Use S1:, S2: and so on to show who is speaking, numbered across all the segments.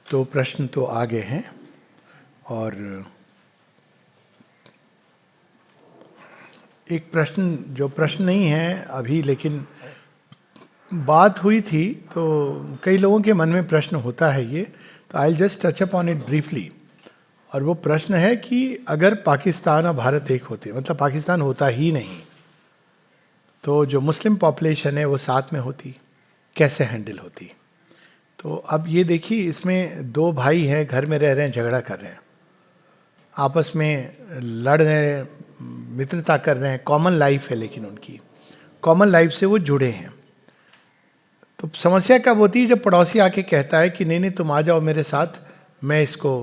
S1: तो प्रश्न तो आ गए हैं और एक प्रश्न जो प्रश्न नहीं है अभी, लेकिन बात हुई थी तो कई लोगों के मन में प्रश्न होता है ये, तो I just touch up on it briefly. और वो प्रश्न है कि अगर पाकिस्तान और भारत एक होते, मतलब पाकिस्तान होता ही नहीं, तो जो मुस्लिम पॉपुलेशन है वो साथ में होती, कैसे हैंडल होती। तो अब ये देखिए, इसमें दो भाई हैं, घर में रह रहे हैं, झगड़ा कर रहे हैं, आपस में लड़ रहे हैं, मित्रता कर रहे हैं, कॉमन लाइफ है, लेकिन उनकी कॉमन लाइफ से वो जुड़े हैं। तो समस्या कब होती है? जब पड़ोसी आके कहता है कि नहीं नहीं तुम आ जाओ मेरे साथ, मैं इसको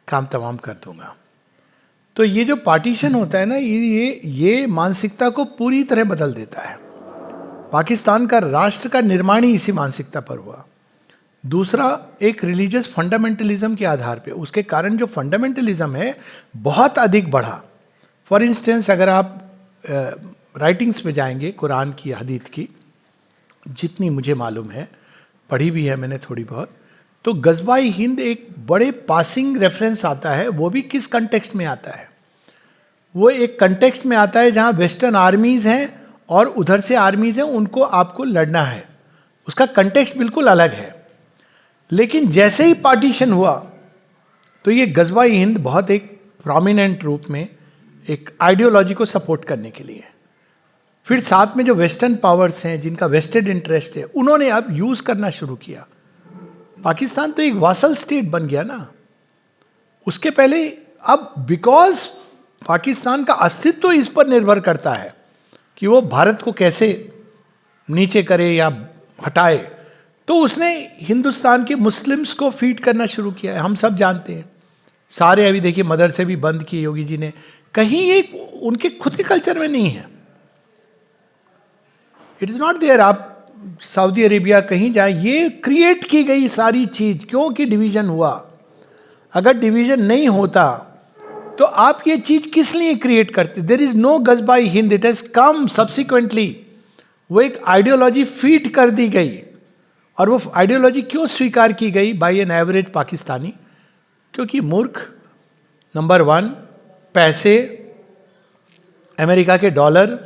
S1: काम तमाम कर दूंगा। तो ये जो पार्टीशन होता है ना, ये मानसिकता को पूरी तरह बदल देता है। पाकिस्तान का राष्ट्र का निर्माण ही इसी मानसिकता पर हुआ। दूसरा, एक रिलीजियस फंडामेंटलिज्म के आधार पे, उसके कारण जो फंडामेंटलिज्म है बहुत अधिक बढ़ा। फॉर इंस्टेंस, अगर आप राइटिंग्स पे जाएंगे कुरान की, हदीथ की, जितनी मुझे मालूम है, पढ़ी भी है मैंने थोड़ी बहुत, तो गज़वाए हिंद एक बड़े पासिंग रेफरेंस आता है। वो भी किस कंटेक्स्ट में आता है? वो एक कंटेक्स्ट में आता है जहाँ वेस्टर्न आर्मीज हैं और उधर से आर्मीज हैं, उनको आपको लड़ना है। उसका कंटेक्स्ट बिल्कुल अलग है। लेकिन जैसे ही पार्टीशन हुआ तो ये गज़वाए हिंद बहुत एक प्रोमिनेंट रूप में एक आइडियोलॉजी को सपोर्ट करने के लिए, फिर साथ में जो वेस्टर्न पावर्स हैं जिनका वेस्टेड इंटरेस्ट है, उन्होंने अब यूज करना शुरू किया। पाकिस्तान तो एक वासल स्टेट बन गया ना उसके पहले। अब बिकॉज पाकिस्तान का अस्तित्व इस पर निर्भर करता है कि वो भारत को कैसे नीचे करे या हटाए, तो उसने हिंदुस्तान के मुस्लिम्स को फीड करना शुरू किया है। हम सब जानते हैं, सारे अभी देखिए मदरसे भी बंद किए योगी जी ने, कहीं एक उनके खुद के कल्चर में नहीं है। It is not there. आप सऊदी अरेबिया कहीं जाए, ये क्रिएट की गई सारी चीज, क्योंकि डिवीजन हुआ। अगर डिवीजन नहीं होता तो आप ये चीज किस लिए क्रिएट करते? देयर इज नो गज़वाए हिंद, इट हैज कम सब्सिक्वेंटली। वो एक आइडियोलॉजी फीड कर दी गई। और वो आइडियोलॉजी क्यों स्वीकार की गई बाय एन एवरेज पाकिस्तानी? क्योंकि मूर्ख, नंबर वन, पैसे, अमेरिका के डॉलर,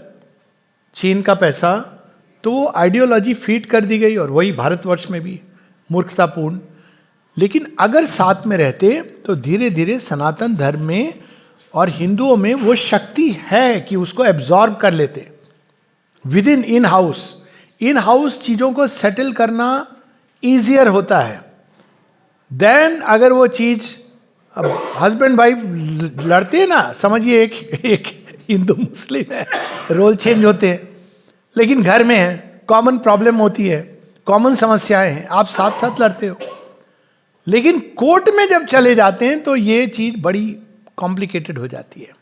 S1: चीन का पैसा, तो वो आइडियोलॉजी फीड कर दी गई। और वही भारतवर्ष में भी मूर्खतापूर्ण। लेकिन अगर साथ में रहते तो धीरे धीरे सनातन धर्म में और हिंदुओं में वो शक्ति है कि उसको एब्जॉर्ब कर लेते with in house. In house चीजों को सेटल करना ईजियर होता है देन अगर वो चीज, अब हस्बैंड वाइफ लड़ते हैं ना, समझिए एक हिंदू मुस्लिम है, रोल चेंज होते हैं, लेकिन घर में है, कॉमन प्रॉब्लम होती है, कॉमन समस्याएं हैं, आप साथ साथ लड़ते हो। लेकिन कोर्ट में जब चले जाते हैं तो ये चीज बड़ी कॉम्प्लिकेटेड हो जाती है।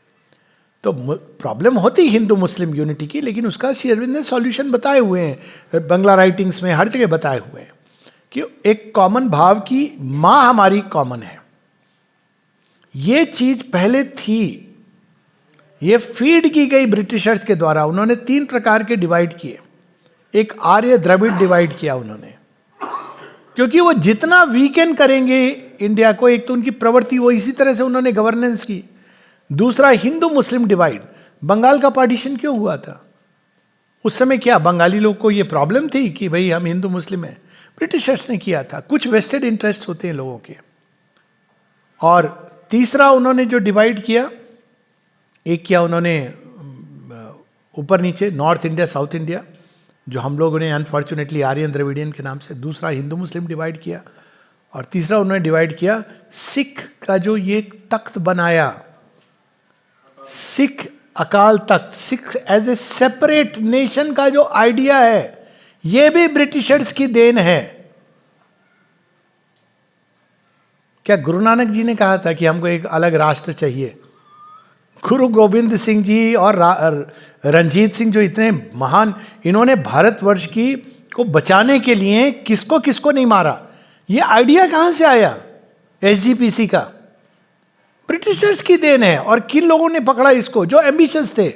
S1: तो प्रॉब्लम होती हिंदू मुस्लिम यूनिटी की, लेकिन उसका श्री अरविंद ने सॉल्यूशन बताए हुए हैं, बंगला राइटिंग्स में हर जगह बताए हुए हैं कि एक कॉमन भाव की मां हमारी कॉमन है। ये चीज पहले थी, ये फीड की गई ब्रिटिशर्स के द्वारा। उन्होंने 3 प्रकार के डिवाइड किए। एक आर्य द्रविड़ डिवाइड किया उन्होंने, क्योंकि वो जितना वीकेंड करेंगे इंडिया को, एक तो उनकी प्रवृत्ति, वो इसी तरह से उन्होंने गवर्नेंस की। दूसरा, हिंदू मुस्लिम डिवाइड। बंगाल का पार्टीशन क्यों हुआ था? उस समय क्या बंगाली लोग को ये प्रॉब्लम थी कि भाई हम हिंदू मुस्लिम हैं? ब्रिटिशर्स ने किया था। कुछ वेस्टेड इंटरेस्ट होते हैं लोगों के। और तीसरा उन्होंने जो डिवाइड किया, एक किया उन्होंने ऊपर नीचे, नॉर्थ इंडिया साउथ इंडिया, जो हम लोगों ने अनफॉर्चुनेटली आर्यन द्रविडियन के नाम से। दूसरा हिंदू मुस्लिम डिवाइड किया। और तीसरा उन्होंने डिवाइड किया सिख का जो ये तख्त बनाया, Sikh Akal Takht, Sikh as a separate nation का जो आइडिया है, ये भी ब्रिटिशर्स की देन है। क्या गुरु नानक जी ने कहा था कि हमको एक अलग राष्ट्र चाहिए? गुरु गोविंद सिंह जी और रंजीत सिंह जो इतने महान, इन्होंने भारतवर्ष की को बचाने के लिए किसको किसको नहीं मारा? ये आइडिया कहां से आया? एसजीपीसी का ब्रिटिशर्स की देन है। और किन लोगों ने पकड़ा इसको? जो एम्बिशियस थे।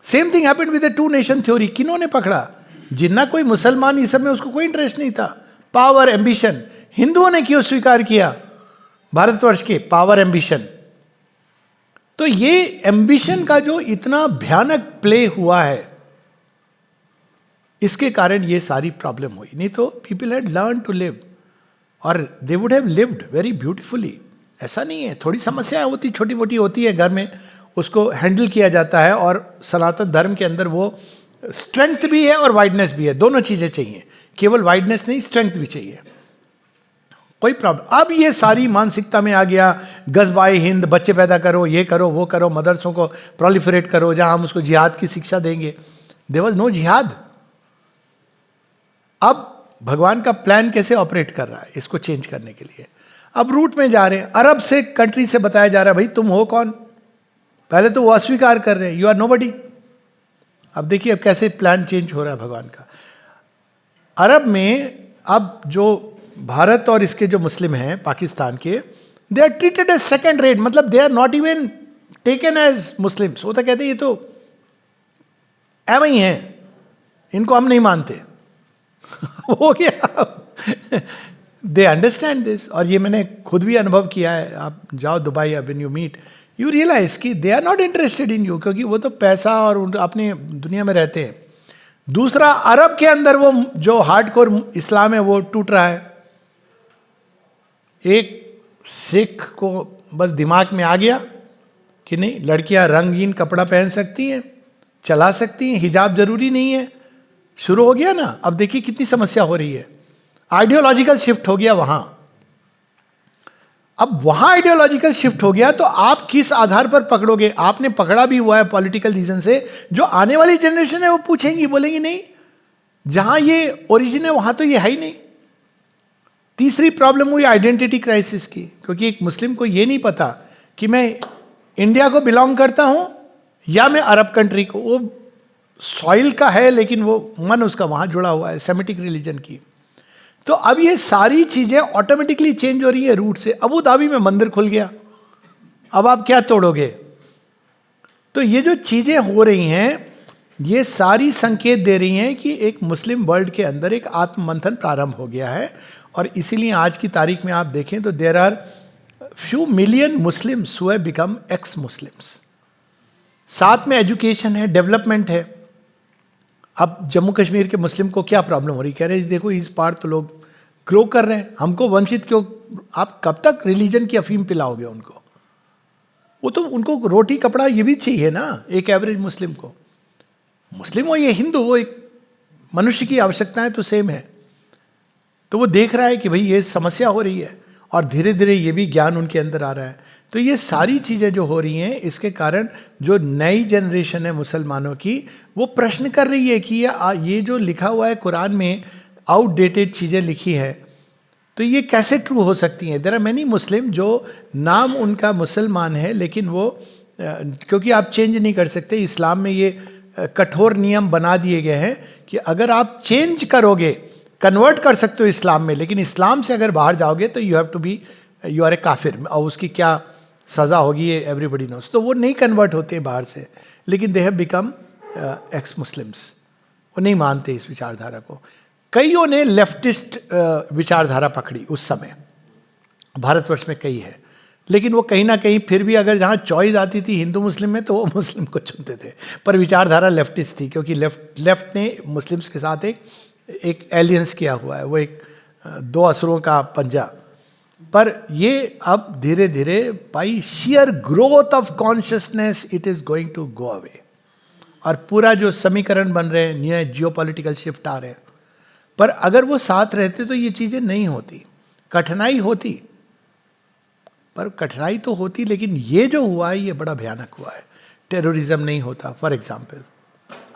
S1: Same thing happened with the 2 nation theory. किन्होंने पकड़ा? जिन्ना कोई मुसलमान इस समय उसको कोई इंटरेस्ट नहीं था। पावर, एम्बिशन, हिंदुओं ने क्यों स्वीकार किया भारतवर्ष के पावर एम्बिशन? तो ये एम्बिशन का जो इतना भयानक प्ले हुआ है, इसके कारण ये सारी प्रॉब्लम हुई. नहीं तो people had learn to live और they would have lived very beautifully. ऐसा नहीं है, थोड़ी समस्याएं होती, छोटी मोटी होती है घर में, उसको हैंडल किया जाता है. और सनातन धर्म के अंदर वो स्ट्रेंथ भी है और वाइडनेस भी है, दोनों चीजें चाहिए. केवल वाइडनेस नहीं, स्ट्रेंथ भी चाहिए. कोई प्रॉब्लम. अब ये सारी मानसिकता में आ गया, गजबाए हिंद, बच्चे पैदा करो, ये करो, वो करो, मदरसों को प्रोलिफरेट करो जहां हम उसको जिहाद की शिक्षा देंगे. देयर वाज नो जिहाद. अब भगवान का प्लान कैसे ऑपरेट कर रहा है इसको चेंज करने के लिए? अब रूट में जा रहे हैं. अरब से कंट्री से बताया जा रहा है भाई तुम हो कौन? पहले तो वो अस्वीकार कर रहे हैं, यू आर नोबडी. अब देखिए अब कैसे प्लान चेंज हो रहा है भगवान का. अरब में अब जो भारत और इसके जो मुस्लिम हैं पाकिस्तान के, they are treated as second rate. मतलब they are not even taken as Muslims. वो तो कहते हैं ये तो एवं ही हैं, इनको हम नहीं मानते. हो गया. They understand this. और ये मैंने खुद भी अनुभव किया है. आप जाओ दुबई, अब when you meet you realise कि they are not interested in you, क्योंकि वो तो पैसा और अपनी दुनिया में रहते हैं. दूसरा, अरब के अंदर वो जो हार्डकोर इस्लाम है वो टूट रहा है. एक सिख को बस दिमाग में आ गया कि नहीं, लड़कियां रंगीन कपड़ा पहन सकती हैं, चला सकती हैं, हिजाब जरूरी नहीं है. शुरू हो गया ना. अब देखिए कितनी समस्या हो रही है. आइडियोलॉजिकल शिफ्ट हो गया वहां. अब वहां आइडियोलॉजिकल शिफ्ट हो गया तो आप किस आधार पर पकड़ोगे? आपने पकड़ा भी हुआ है पॉलिटिकल रीजन से. जो आने वाली जनरेशन है वो पूछेंगी, बोलेंगी नहीं, जहां ये ओरिजिन है वहां तो ये है ही नहीं. तीसरी प्रॉब्लम हुई आइडेंटिटी क्राइसिस की, क्योंकि एक मुस्लिम को ये नहीं पता कि मैं इंडिया को बिलोंग करता हूं या मैं अरब कंट्री को. वो सॉइल का है लेकिन वो मन उसका वहां जुड़ा हुआ है सेमिटिक रिलीजन की. तो अब ये सारी चीजें ऑटोमेटिकली चेंज हो रही है रूट से. अबू धाबी में मंदिर खुल गया, अब आप क्या तोड़ोगे? तो ये जो चीजें हो रही हैं ये सारी संकेत दे रही हैं कि एक मुस्लिम वर्ल्ड के अंदर एक आत्ममंथन प्रारंभ हो गया है. और इसीलिए आज की तारीख में आप देखें तो there are few million Muslims who have become ex Muslims. साथ में एजुकेशन है, डेवलपमेंट है. अब जम्मू कश्मीर के मुस्लिम को क्या प्रॉब्लम हो रही? कह रहे देखो इस पार तो लोग ग्रो कर रहे हैं, हमको वंचित क्यों? आप कब तक रिलीजन की अफीम पिलाओगे उनको? वो तो उनको रोटी कपड़ा ये भी चाहिए ना एक एवरेज मुस्लिम को. मुस्लिम हो या हिंदू, वो एक मनुष्य की आवश्यकताएं तो सेम है. तो वो देख रहा है कि भाई ये समस्या हो रही है और धीरे धीरे ये भी ज्ञान उनके अंदर आ रहा है. तो ये सारी चीज़ें जो हो रही हैं इसके कारण जो नई जनरेशन है मुसलमानों की, वो प्रश्न कर रही है कि ये जो लिखा हुआ है कुरान में आउटडेटेड चीज़ें लिखी है तो ये कैसे ट्रू हो सकती हैं? देयर आर मेनी मुस्लिम जो नाम उनका मुसलमान है लेकिन वो क्योंकि आप चेंज नहीं कर सकते. इस्लाम में ये कठोर नियम बना दिए गए हैं कि अगर आप चेंज करोगे, कन्वर्ट कर सकते हो इस्लाम में, लेकिन इस्लाम से अगर बाहर जाओगे तो you have to be, you are a काफिर. और उसकी क्या सज़ा होगी ये एवरीबडी नोस. तो वो नहीं कन्वर्ट होते बाहर से, लेकिन they have become ex Muslims. वो नहीं मानते इस विचारधारा को. कईयों ने लेफ्टिस्ट विचारधारा पकड़ी उस समय, भारतवर्ष में कई है, लेकिन वो कहीं ना कहीं फिर भी अगर जहाँ चॉइस आती थी हिंदू मुस्लिम में तो वो मुस्लिम को चुनते थे. पर विचारधारा लेफ्टिस्ट थी, क्योंकि लेफ्ट ने मुस्लिम्स के साथ एक एलियंस किया हुआ है. वो एक दो असुरों का पंजा. पर ये अब धीरे धीरे by sheer growth of consciousness it is going to go away. और पूरा जो समीकरण बन रहे हैं, नए जियोपॉलिटिकल शिफ्ट आ रहे हैं, पर अगर वो साथ रहते तो ये चीजें नहीं होती. कठिनाई होती, पर कठिनाई तो होती, लेकिन ये जो हुआ है ये बड़ा भयानक हुआ है. टेररिज्म नहीं होता फॉर एग्जाम्पल.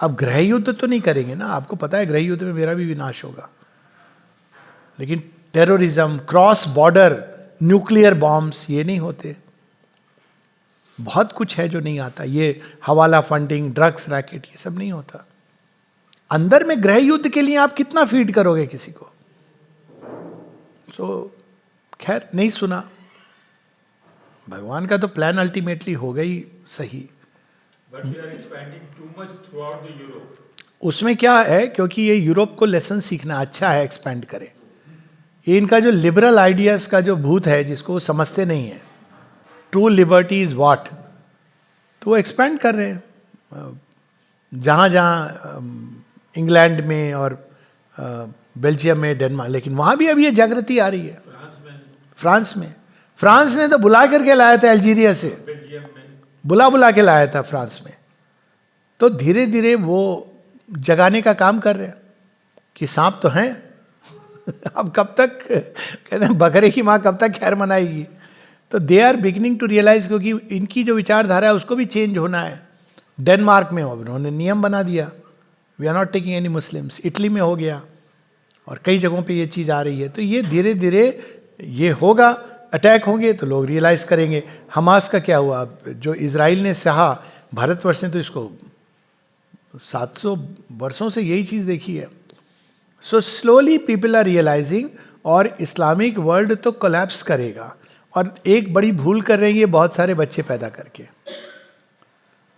S1: अब गृह युद्ध तो नहीं करेंगे ना, आपको पता है गृह युद्ध में मेरा भी विनाश होगा, लेकिन terrorism, cross border nuclear bombs ये नहीं होते. बहुत कुछ है जो नहीं आता. ये हवाला फंडिंग, ड्रग्स रैकेट, ये सब नहीं होता. अंदर में गृह युद्ध के लिए आप कितना फीड करोगे किसी को? खैर नहीं सुना. भगवान का तो प्लान अल्टीमेटली हो गई सही.
S2: But we are expanding too much throughout the Europe.
S1: उसमें क्या है, क्योंकि ये यूरोप को लेसन सीखना अच्छा है, एक्सपेंड करें. ये इनका जो लिबरल आइडियाज का जो भूत है, जिसको वो समझते नहीं है, ट्रू लिबर्टी इज व्हाट, तो वो एक्सपेंड कर रहे हैं जहाँ जहाँ इंग्लैंड में और बेल्जियम में, डेनमार्क, लेकिन वहाँ भी अभी ये जागृति आ रही है। फ्रांस ने तो बुला करके लाया था अल्जीरिया से, बुला के लाया था फ्रांस में। तो धीरे धीरे वो जगाने का काम कर रहे हैं कि सांप तो हैं अब कब तक, कहते हैं बकरे की माँ कब तक खैर मनाएगी। तो they are beginning to realize, क्योंकि इनकी जो विचारधारा है उसको भी चेंज होना है। डेनमार्क में उन्होंने नियम बना दिया, we are not taking any Muslims. Italy में हो गया और कई जगहों पे ये चीज़ आ रही है। तो ये धीरे धीरे ये होगा, अटैक होंगे तो लोग रियलाइज़ करेंगे। हमास का क्या हुआ, जो इजराइल ने सहा, भारतवर्ष ने तो इसको 700 वर्षों से यही चीज़ देखी है। So slowly people are realizing, और इस्लामिक वर्ल्ड तो कोलैप्स करेगा। और एक बड़ी भूल कर रहे हैं ये बहुत सारे बच्चे पैदा करके।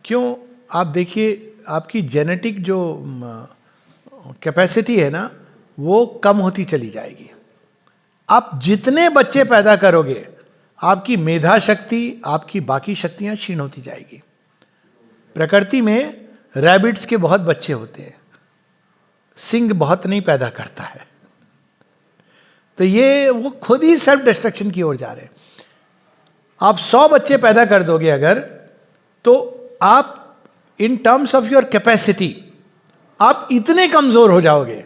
S1: क्यों, आप देखिए आपकी जेनेटिक जो कैपेसिटी है ना, वो कम होती चली जाएगी। आप जितने बच्चे पैदा करोगे, आपकी मेधा शक्ति, आपकी बाकी शक्तियां क्षीण होती जाएगी। प्रकृति में रैबिट्स के बहुत बच्चे होते हैं, सिंह बहुत नहीं पैदा करता है। तो ये वो खुद ही सेल्फ डिस्ट्रक्शन की ओर जा रहे हैं। आप 100 बच्चे पैदा कर दोगे अगर, तो आप in terms of your capacity आप इतने कमजोर हो जाओगे,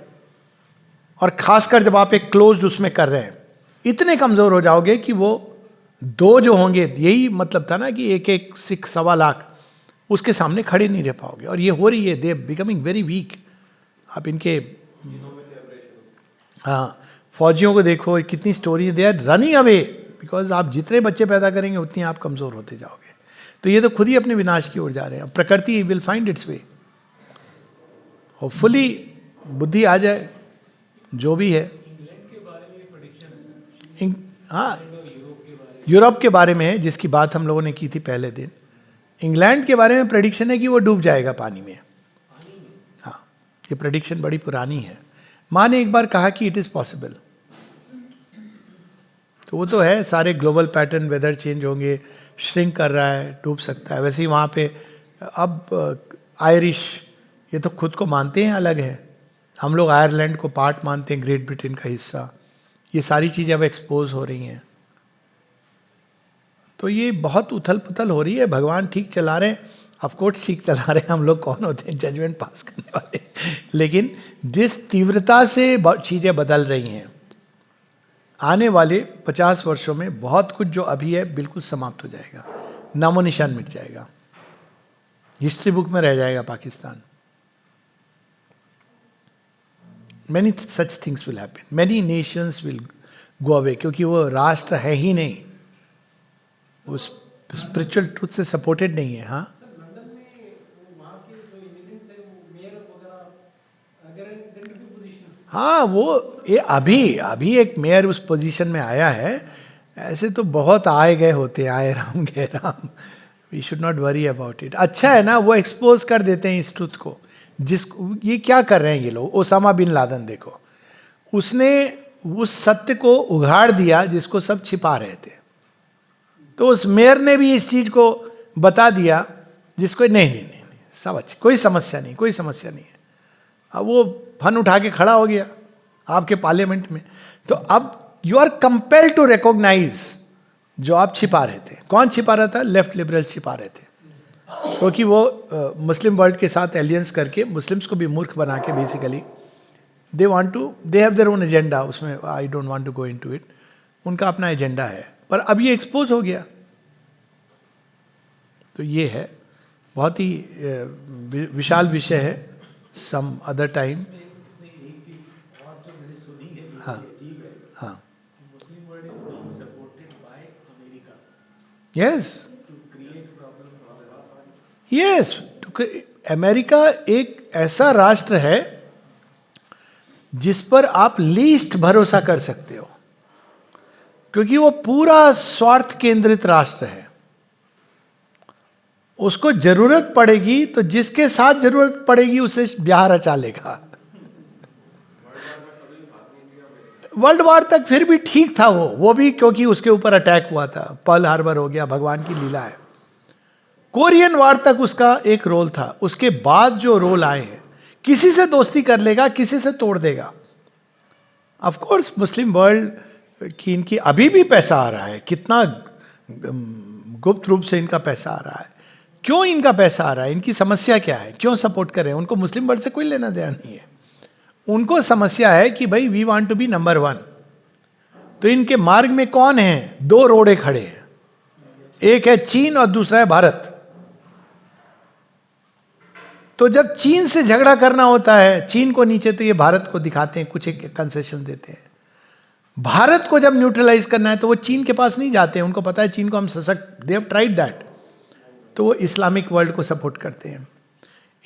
S1: और खासकर जब आप एक क्लोज्ड उसमें कर रहे हैं, इतने कमजोर हो जाओगे कि वो 2 जो होंगे, यही मतलब था ना कि एक एक सिख 1.25 लाख, उसके सामने खड़े नहीं रह पाओगे। और ये हो रही है, दे बिकमिंग वेरी वीक। आप इनके हाँ फौजियों को देखो, कितनी story, they are running away, because आप जितने बच्चे पैदा करेंगे उतनी आप कमजोर होते जाओगे। तो ये तो खुद ही अपने विनाश की ओर जा रहे हैं। प्रकृति will find its way. Hopefully बुद्धि आ जाए, जो भी है। हाँ, यूरोप के बारे में है, जिसकी बात हम लोगों ने की थी पहले दिन। इंग्लैंड के बारे में प्रेडिक्शन है कि वो डूब जाएगा पानी में। हाँ, ये प्रेडिक्शन बड़ी पुरानी है। माँ ने एक बार कहा कि इट इज़ पॉसिबल। तो वो तो है, सारे ग्लोबल पैटर्न, वेदर चेंज होंगे, श्रिंक कर रहा है, डूब सकता है। वैसे ही वहाँ पे अब आयरिश, ये तो खुद को मानते हैं अलग है। हम लोग आयरलैंड को पार्ट मानते हैं, ग्रेट ब्रिटेन का हिस्सा। ये सारी चीज़ें अब एक्सपोज हो रही हैं। तो ये बहुत उथल पुथल हो रही है। भगवान ठीक चला रहे हैं, ऑफकोर्स ठीक चला रहे हैं। हम लोग कौन होते हैं जजमेंट पास करने वाले। लेकिन जिस तीव्रता से चीज़ें बदल रही हैं, आने वाले 50 वर्षों में बहुत कुछ जो अभी है बिल्कुल समाप्त हो जाएगा, नामो निशान मिट जाएगा, हिस्ट्री बुक में रह जाएगा Pakistan. Many such things will happen. Many nations will go away, क्योंकि वो राष्ट्र है ही नहीं, वो स्पिरिचुअल ट्रूथ से सपोर्टेड नहीं है। हाँ,
S3: लंदन में वहाँ के जो इमिग्रेंट्स हैं, मेयर वगैरह, गारंटी पोजीशंस।
S1: हाँ, वो ये अभी एक मेयर उस पोजीशन में आया है। ऐसे तो बहुत आए गए होते हैं, आए राम गए Ram. We should not worry about it. अच्छा है ना, वो एक्सपोज कर देते हैं इस ट्रूथ को। ये क्या कर रहे हैं ये लोग, ओसामा बिन लादेन देखो, उसने उस सत्य को उघाड़ दिया जिसको सब छिपा रहे थे। तो उस मेयर ने भी इस चीज को बता दिया जिसको नहीं, सब अच्छे, कोई समस्या नहीं है। अब वो फन उठा के खड़ा हो गया आपके पार्लियामेंट में। तो अब you are compelled to recognize जो आप छिपा रहे थे। कौन छिपा रहा था? लेफ्ट लिबरल छिपा रहे थे, क्योंकि वो मुस्लिम वर्ल्ड के साथ एलियंस करके मुस्लिम्स को भी मूर्ख बना के basically they have their own agenda. उसमें I don't want to go into it, उनका अपना एजेंडा है। पर अब ये एक्सपोज हो गया। तो ये है, बहुत ही विशाल विषय है, सम अदर टाइम।
S3: इसमें एक चीज और जो मैंने सुनी है, ये
S1: हाँ,
S3: अजीब है।
S1: हाँ,
S3: Muslim world is being supported by America
S1: yes,
S3: to create problem.
S1: Yes. America एक ऐसा राष्ट्र है जिस पर आप लीस्ट भरोसा कर सकते हो, क्योंकि वो पूरा स्वार्थ केंद्रित राष्ट्र है। उसको जरूरत पड़ेगी तो जिसके साथ जरूरत पड़ेगी उसे ब्याह रचा लेगा। वर्ल्ड वॉर तक फिर भी ठीक था वो भी क्योंकि उसके ऊपर अटैक हुआ था, पर्ल हार्बर हो गया, भगवान की लीला है। कोरियन वॉर तक उसका एक रोल था, उसके बाद जो रोल आए हैं, किसी से दोस्ती कर लेगा, किसी से तोड़ देगा। ऑफ कोर्स मुस्लिम वर्ल्ड की इनकी अभी भी पैसा आ रहा है, कितना गुप्त रूप से इनका पैसा आ रहा है। क्यों इनका पैसा आ रहा है, इनकी समस्या क्या है, क्यों सपोर्ट कर रहे हैं? उनको मुस्लिम वर्ल्ड से कोई लेना देना नहीं है। उनको समस्या है कि भाई we want to be number 1। तो इनके मार्ग में कौन है? 2 रोड़े खड़े हैं, एक है चीन और दूसरा है भारत। तो जब चीन से झगड़ा करना होता है, चीन को नीचे, तो ये भारत को दिखाते हैं, कुछ एक कंसेशन देते हैं। भारत को जब न्यूट्रलाइज करना है तो वो चीन के पास नहीं जाते हैं, उनको पता है चीन को हम सशक्त, दे हैव ट्राइड दैट। तो वो इस्लामिक वर्ल्ड को सपोर्ट करते हैं।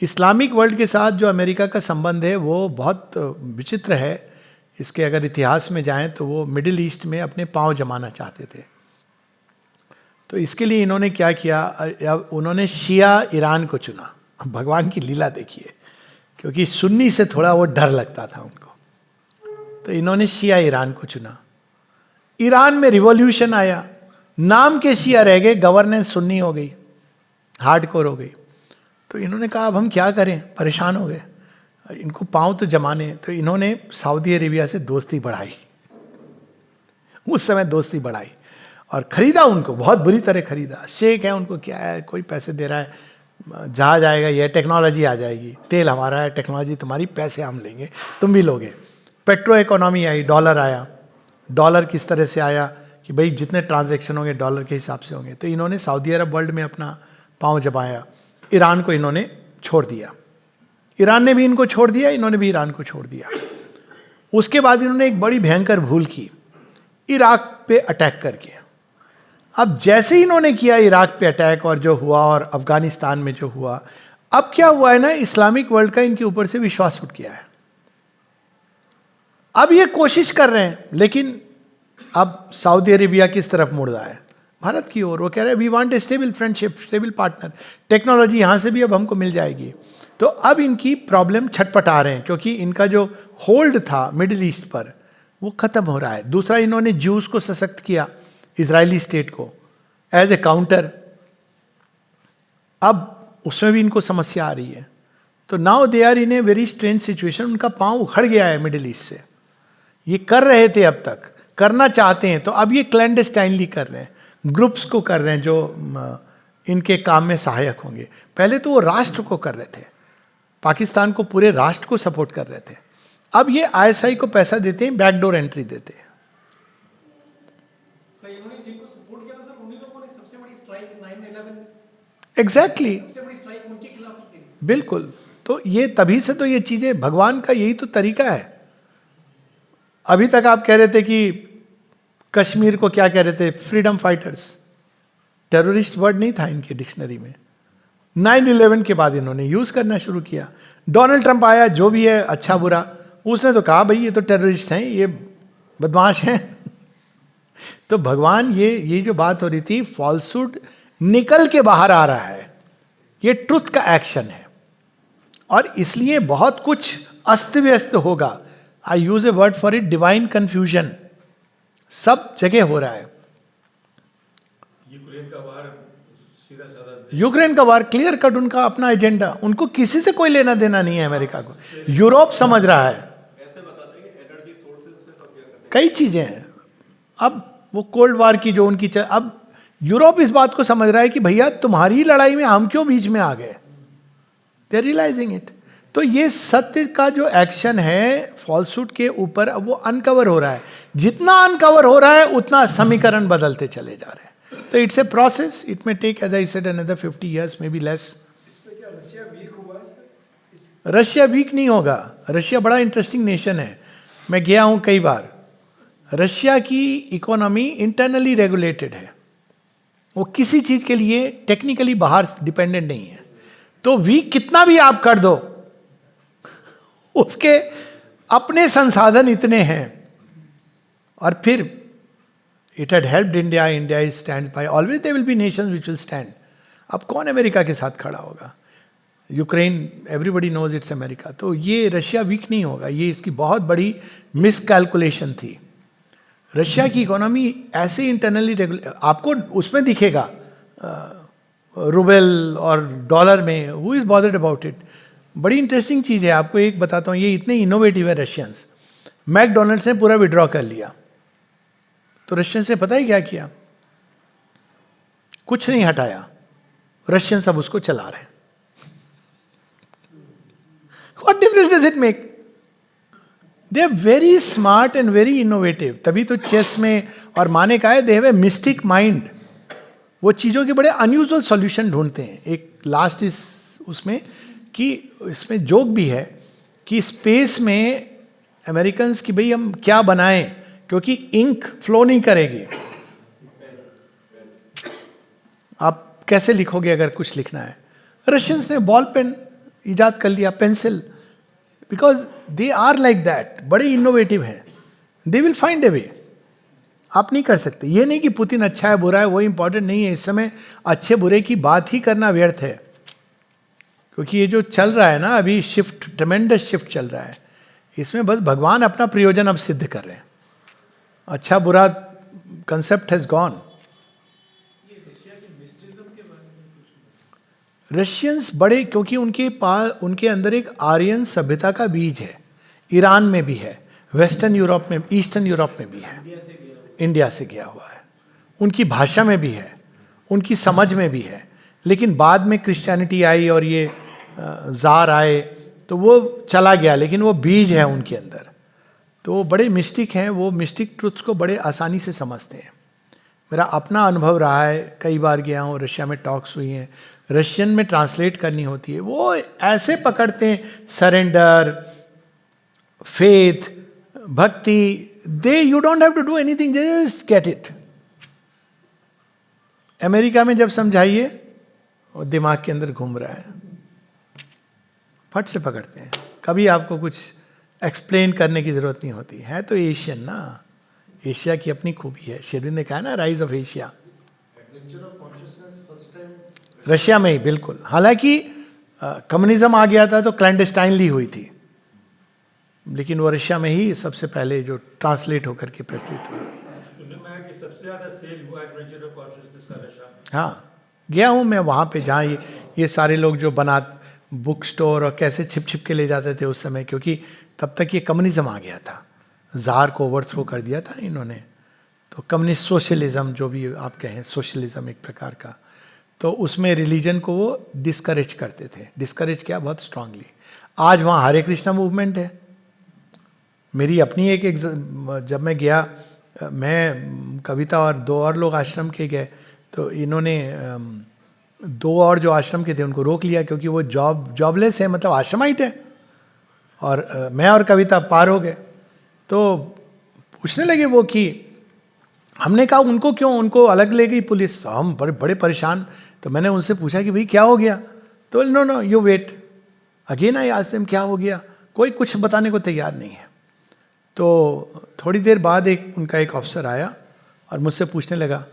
S1: इस्लामिक वर्ल्ड के साथ जो अमेरिका का संबंध है वो बहुत विचित्र है। इसके अगर इतिहास में जाएं तो वो मिडिल ईस्ट में अपने पांव जमाना चाहते थे। तो इसके लिए इन्होंने क्या किया, उन्होंने शिया ईरान को चुना। भगवान की लीला देखिए, क्योंकि सुन्नी से थोड़ा वो डर लगता था उनको, तो इन्होंने शिया ईरान को चुना। ईरान में रिवॉल्यूशन आया, नाम के शिया रह गए, गवर्नेंस सुन्नी हो गई, हार्डकोर हो गई। तो इन्होंने कहा अब हम क्या करें, परेशान हो गए, इनको पांव तो जमाने। तो इन्होंने सऊदी अरेबिया से दोस्ती बढ़ाई, उस समय दोस्ती बढ़ाई और खरीदा उनको, बहुत बुरी तरह खरीदा। शेख है, उनको क्या है, कोई पैसे दे रहा है, जहाज आएगा, ये टेक्नोलॉजी आ जाएगी, तेल हमारा है, टेक्नोलॉजी तुम्हारी, पैसे हम लेंगे, तुम भी लोगे। पेट्रो इकोनॉमी आई, डॉलर आया। डॉलर किस तरह से आया कि भाई जितने ट्रांजैक्शन होंगे डॉलर के हिसाब से होंगे। तो इन्होंने सऊदी अरब वर्ल्ड में अपना पांव जमाया। ईरान को इन्होंने छोड़ दिया, ईरान ने भी इनको छोड़ दिया, इन्होंने भी ईरान को छोड़ दिया। उसके बाद इन्होंने एक बड़ी भयंकर भूल की, इराक पे अटैक करके। अब जैसे ही इन्होंने किया इराक पे अटैक और जो हुआ, और अफगानिस्तान में जो हुआ, अब क्या हुआ है ना, इस्लामिक वर्ल्ड का इनके ऊपर से विश्वास उठ गया है। अब ये कोशिश कर रहे हैं, लेकिन अब सऊदी अरेबिया किस तरफ मुड़ रहा है? भारत की ओर। वो कह रहे हैं we want a stable friendship, stable partner, technology यहाँ से भी अब हमको मिल जाएगी। तो अब इनकी प्रॉब्लम छटपटा रहे हैं, क्योंकि इनका जो होल्ड था मिडिल ईस्ट पर वो खत्म हो रहा है। दूसरा, इन्होंने ज्यूस को सशक्त किया, इजरायली स्टेट को, एज ए काउंटर। अब उसमें भी इनको समस्या आ रही है। तो now they are in a very strange situation. उनका पांव उखड़ गया है मिडिल ईस्ट से। ये कर रहे थे, अब तक करना चाहते हैं, तो अब ये क्लैंडस्टाइनली कर रहे हैं, ग्रुप्स को कर रहे हैं जो इनके काम में सहायक होंगे। पहले तो वो राष्ट्र को कर रहे थे, पाकिस्तान को, पूरे राष्ट्र को सपोर्ट कर रहे थे। अब ये आईएसआई को पैसा देते हैं, बैकडोर एंट्री देते हैं।
S3: सर इन्होंने जिनको सपोर्ट किया था सर, उन्हीं लोगों ने सबसे बड़ी स्ट्राइक 9/11
S1: एग्जैक्टली,
S3: सबसे बड़ी स्ट्राइक उनके खिलाफ की थी।
S1: बिल्कुल। तो ये तभी से तो ये चीजें, भगवान का यही तो तरीका है। अभी तक आप कह रहे थे कि कश्मीर को क्या कह रहे थे, फ्रीडम फाइटर्स। टेररिस्ट वर्ड नहीं था इनके डिक्शनरी में। 9/11 के बाद इन्होंने यूज करना शुरू किया। डोनाल्ड ट्रंप आया, जो भी है अच्छा बुरा, उसने तो कहा भाई ये तो टेररिस्ट हैं, ये बदमाश हैं। तो भगवान, ये जो बात हो रही थी, फॉल्सहुड निकल के बाहर आ रहा है, ये ट्रुथ का एक्शन है। और इसलिए बहुत कुछ अस्त व्यस्त होगा। I use a word for it, divine confusion सब जगह हो रहा है।
S2: यूक्रेन का वार सीधा साधा,
S1: यूक्रेन का वार क्लियर कट उनका अपना एजेंडा, उनको किसी से कोई लेना देना नहीं है अमेरिका को। यूरोप समझ रहा है,
S3: ऐसे बताते हैं कि एनर्जी सोर्सेज पे सब क्या करते
S1: कई चीजें हैं। अब वो कोल्ड वार की जो उनकी अब यूरोप इस बात को समझ रहा है कि भैया तुम्हारी लड़ाई में हम क्यों बीच में आ गए। They are realizing it. तो ये सत्य का जो एक्शन है फॉल्सहुड के ऊपर, अब वो अनकवर हो रहा है। जितना अनकवर हो रहा है उतना समीकरण बदलते चले जा रहे हैं। तो it's a process, it may take as I said another 50 years, may be less.
S3: इसमें क्या रशिया वीक हुआ है सर?
S1: रशिया वीक नहीं होगा। रशिया बड़ा इंटरेस्टिंग नेशन है, मैं गया हूं कई बार। रशिया की इकोनॉमी इंटरनली रेगुलेटेड है, वो किसी चीज के लिए टेक्निकली बाहर डिपेंडेंट नहीं है। तो वीक कितना भी आप कर दो, उसके अपने संसाधन इतने हैं। और फिर it had helped India, India is stand by, always there will be nations which will stand. अब कौन अमेरिका के साथ खड़ा होगा? Ukraine, everybody knows it's America. तो ये रशिया वीक नहीं होगा, ये इसकी बहुत बड़ी मिसकैलकुलेशन थी। रशिया की इकोनॉमी ऐसे इंटरनली रेगुलेट, आपको उसमें दिखेगा रूबल और डॉलर में, who is bothered about it. बड़ी इंटरेस्टिंग चीज़ है, आपको एक बताता हूँ, ये इतने इनोवेटिव है रशियंस. मैकडोनल्ड्स ने पूरा विड्रॉ कर लिया, तो रशियंस ने पता ही क्या किया, कुछ नहीं हटाया, रशियन सब उसको चला रहे हैं. What difference does it make? They are very smart and very innovative. तभी तो चेस में और माने का है, they have a mystic mind. वो चीज़ों के बड़े अनयूजुअल सॉल्यूशन ढूंढते हैं. एक लास्ट इस उसमें कि इसमें जोक भी है कि स्पेस में अमेरिकन्स की भाई हम क्या बनाएं, क्योंकि इंक फ्लो नहीं करेगी. आप कैसे लिखोगे अगर कुछ लिखना है? रशियंस ने बॉल पेन इजाद कर लिया, pencil, because they are like that, बड़े इनोवेटिव हैं. They will find a way. आप नहीं कर सकते. ये नहीं कि पुतिन अच्छा है बुरा है, वो इंपॉर्टेंट नहीं है. इस समय अच्छे बुरे की बात ही करना व्यर्थ है, क्योंकि ये जो चल रहा है ना अभी शिफ्ट, ट्रेमेंडस शिफ्ट चल रहा है, इसमें बस भगवान अपना प्रयोजन अब सिद्ध कर रहे हैं. अच्छा बुरा कंसेप्ट हैज गॉन. रशियंस बड़े, क्योंकि उनके अंदर एक आर्यन सभ्यता का बीज है. ईरान में भी है, वेस्टर्न यूरोप में, ईस्टर्न यूरोप में भी है, इंडिया से गया हुआ है. उनकी भाषा में भी है, उनकी समझ में भी है. लेकिन बाद में क्रिश्चियनिटी आई और ये जार आए तो वो चला गया, लेकिन वो बीज है उनके अंदर. तो वो बड़े मिस्टिक हैं, वो मिस्टिक ट्रुथ्स को बड़े आसानी से समझते हैं. मेरा अपना अनुभव रहा है, कई बार गया हूँ, रशिया में टॉक्स हुई हैं, रशियन में ट्रांसलेट करनी होती है, वो ऐसे पकड़ते हैं, surrender, faith, bhakti, they you don't have to do anything, just get it. America में जब समझाइए वो दिमाग के अंदर घूम रहा है, फट से पकड़ते हैं. कभी आपको कुछ एक्सप्लेन करने की जरूरत नहीं होती है. तो एशियन ना, एशिया की अपनी खूबी है. शेरविन ने कहा ना, राइज ऑफ एशिया. रशिया में ही बिल्कुल. हालांकि कम्युनिज्म आ गया था तो क्लैंडस्टाइनली हुई थी, लेकिन वो रशिया में ही सबसे पहले जो ट्रांसलेट होकर के प्रचलित हुई.
S2: सबसे ज्यादा सेल हुआ एडवेंचर ऑफ कॉन्शियसनेस का रशिया.
S1: हाँ, गया हूँ मैं वहाँ पे, जहाँ ये सारे लोग जो बुक स्टोर और कैसे छिप छिप के ले जाते थे उस समय, क्योंकि तब तक ये कम्युनिज्म आ गया था, जार को ओवरथ्रो कर दिया था इन्होंने. तो कम्युनिस्ट सोशलिज्म, जो भी आप कहें, सोशलिज्म एक प्रकार का, तो उसमें रिलीजन को वो डिस्करेज करते थे. डिस्करेज किया बहुत स्ट्रांगली. आज वहाँ हरे कृष्णा मूवमेंट है. मेरी अपनी एक जब मैं गया, मैं, कविता और 2 और लोग आश्रम के गए, तो इन्होंने 2 और जो आश्रम के थे उनको रोक लिया, क्योंकि वो जॉबलेस है, मतलब आश्रमाइट है. और मैं और कविता पार हो गए. तो पूछने लगे वो कि हमने कहा उनको क्यों, उनको अलग ले गई पुलिस. हम बड़े परेशान. तो मैंने उनसे पूछा कि भाई क्या हो गया. तो no you wait. Again I asked them क्या हो गया. कोई कुछ बताने को तैयार नहीं है. तो थोड़ी देर बाद उनका एक ऑफिसर आया और मुझसे पूछने लगा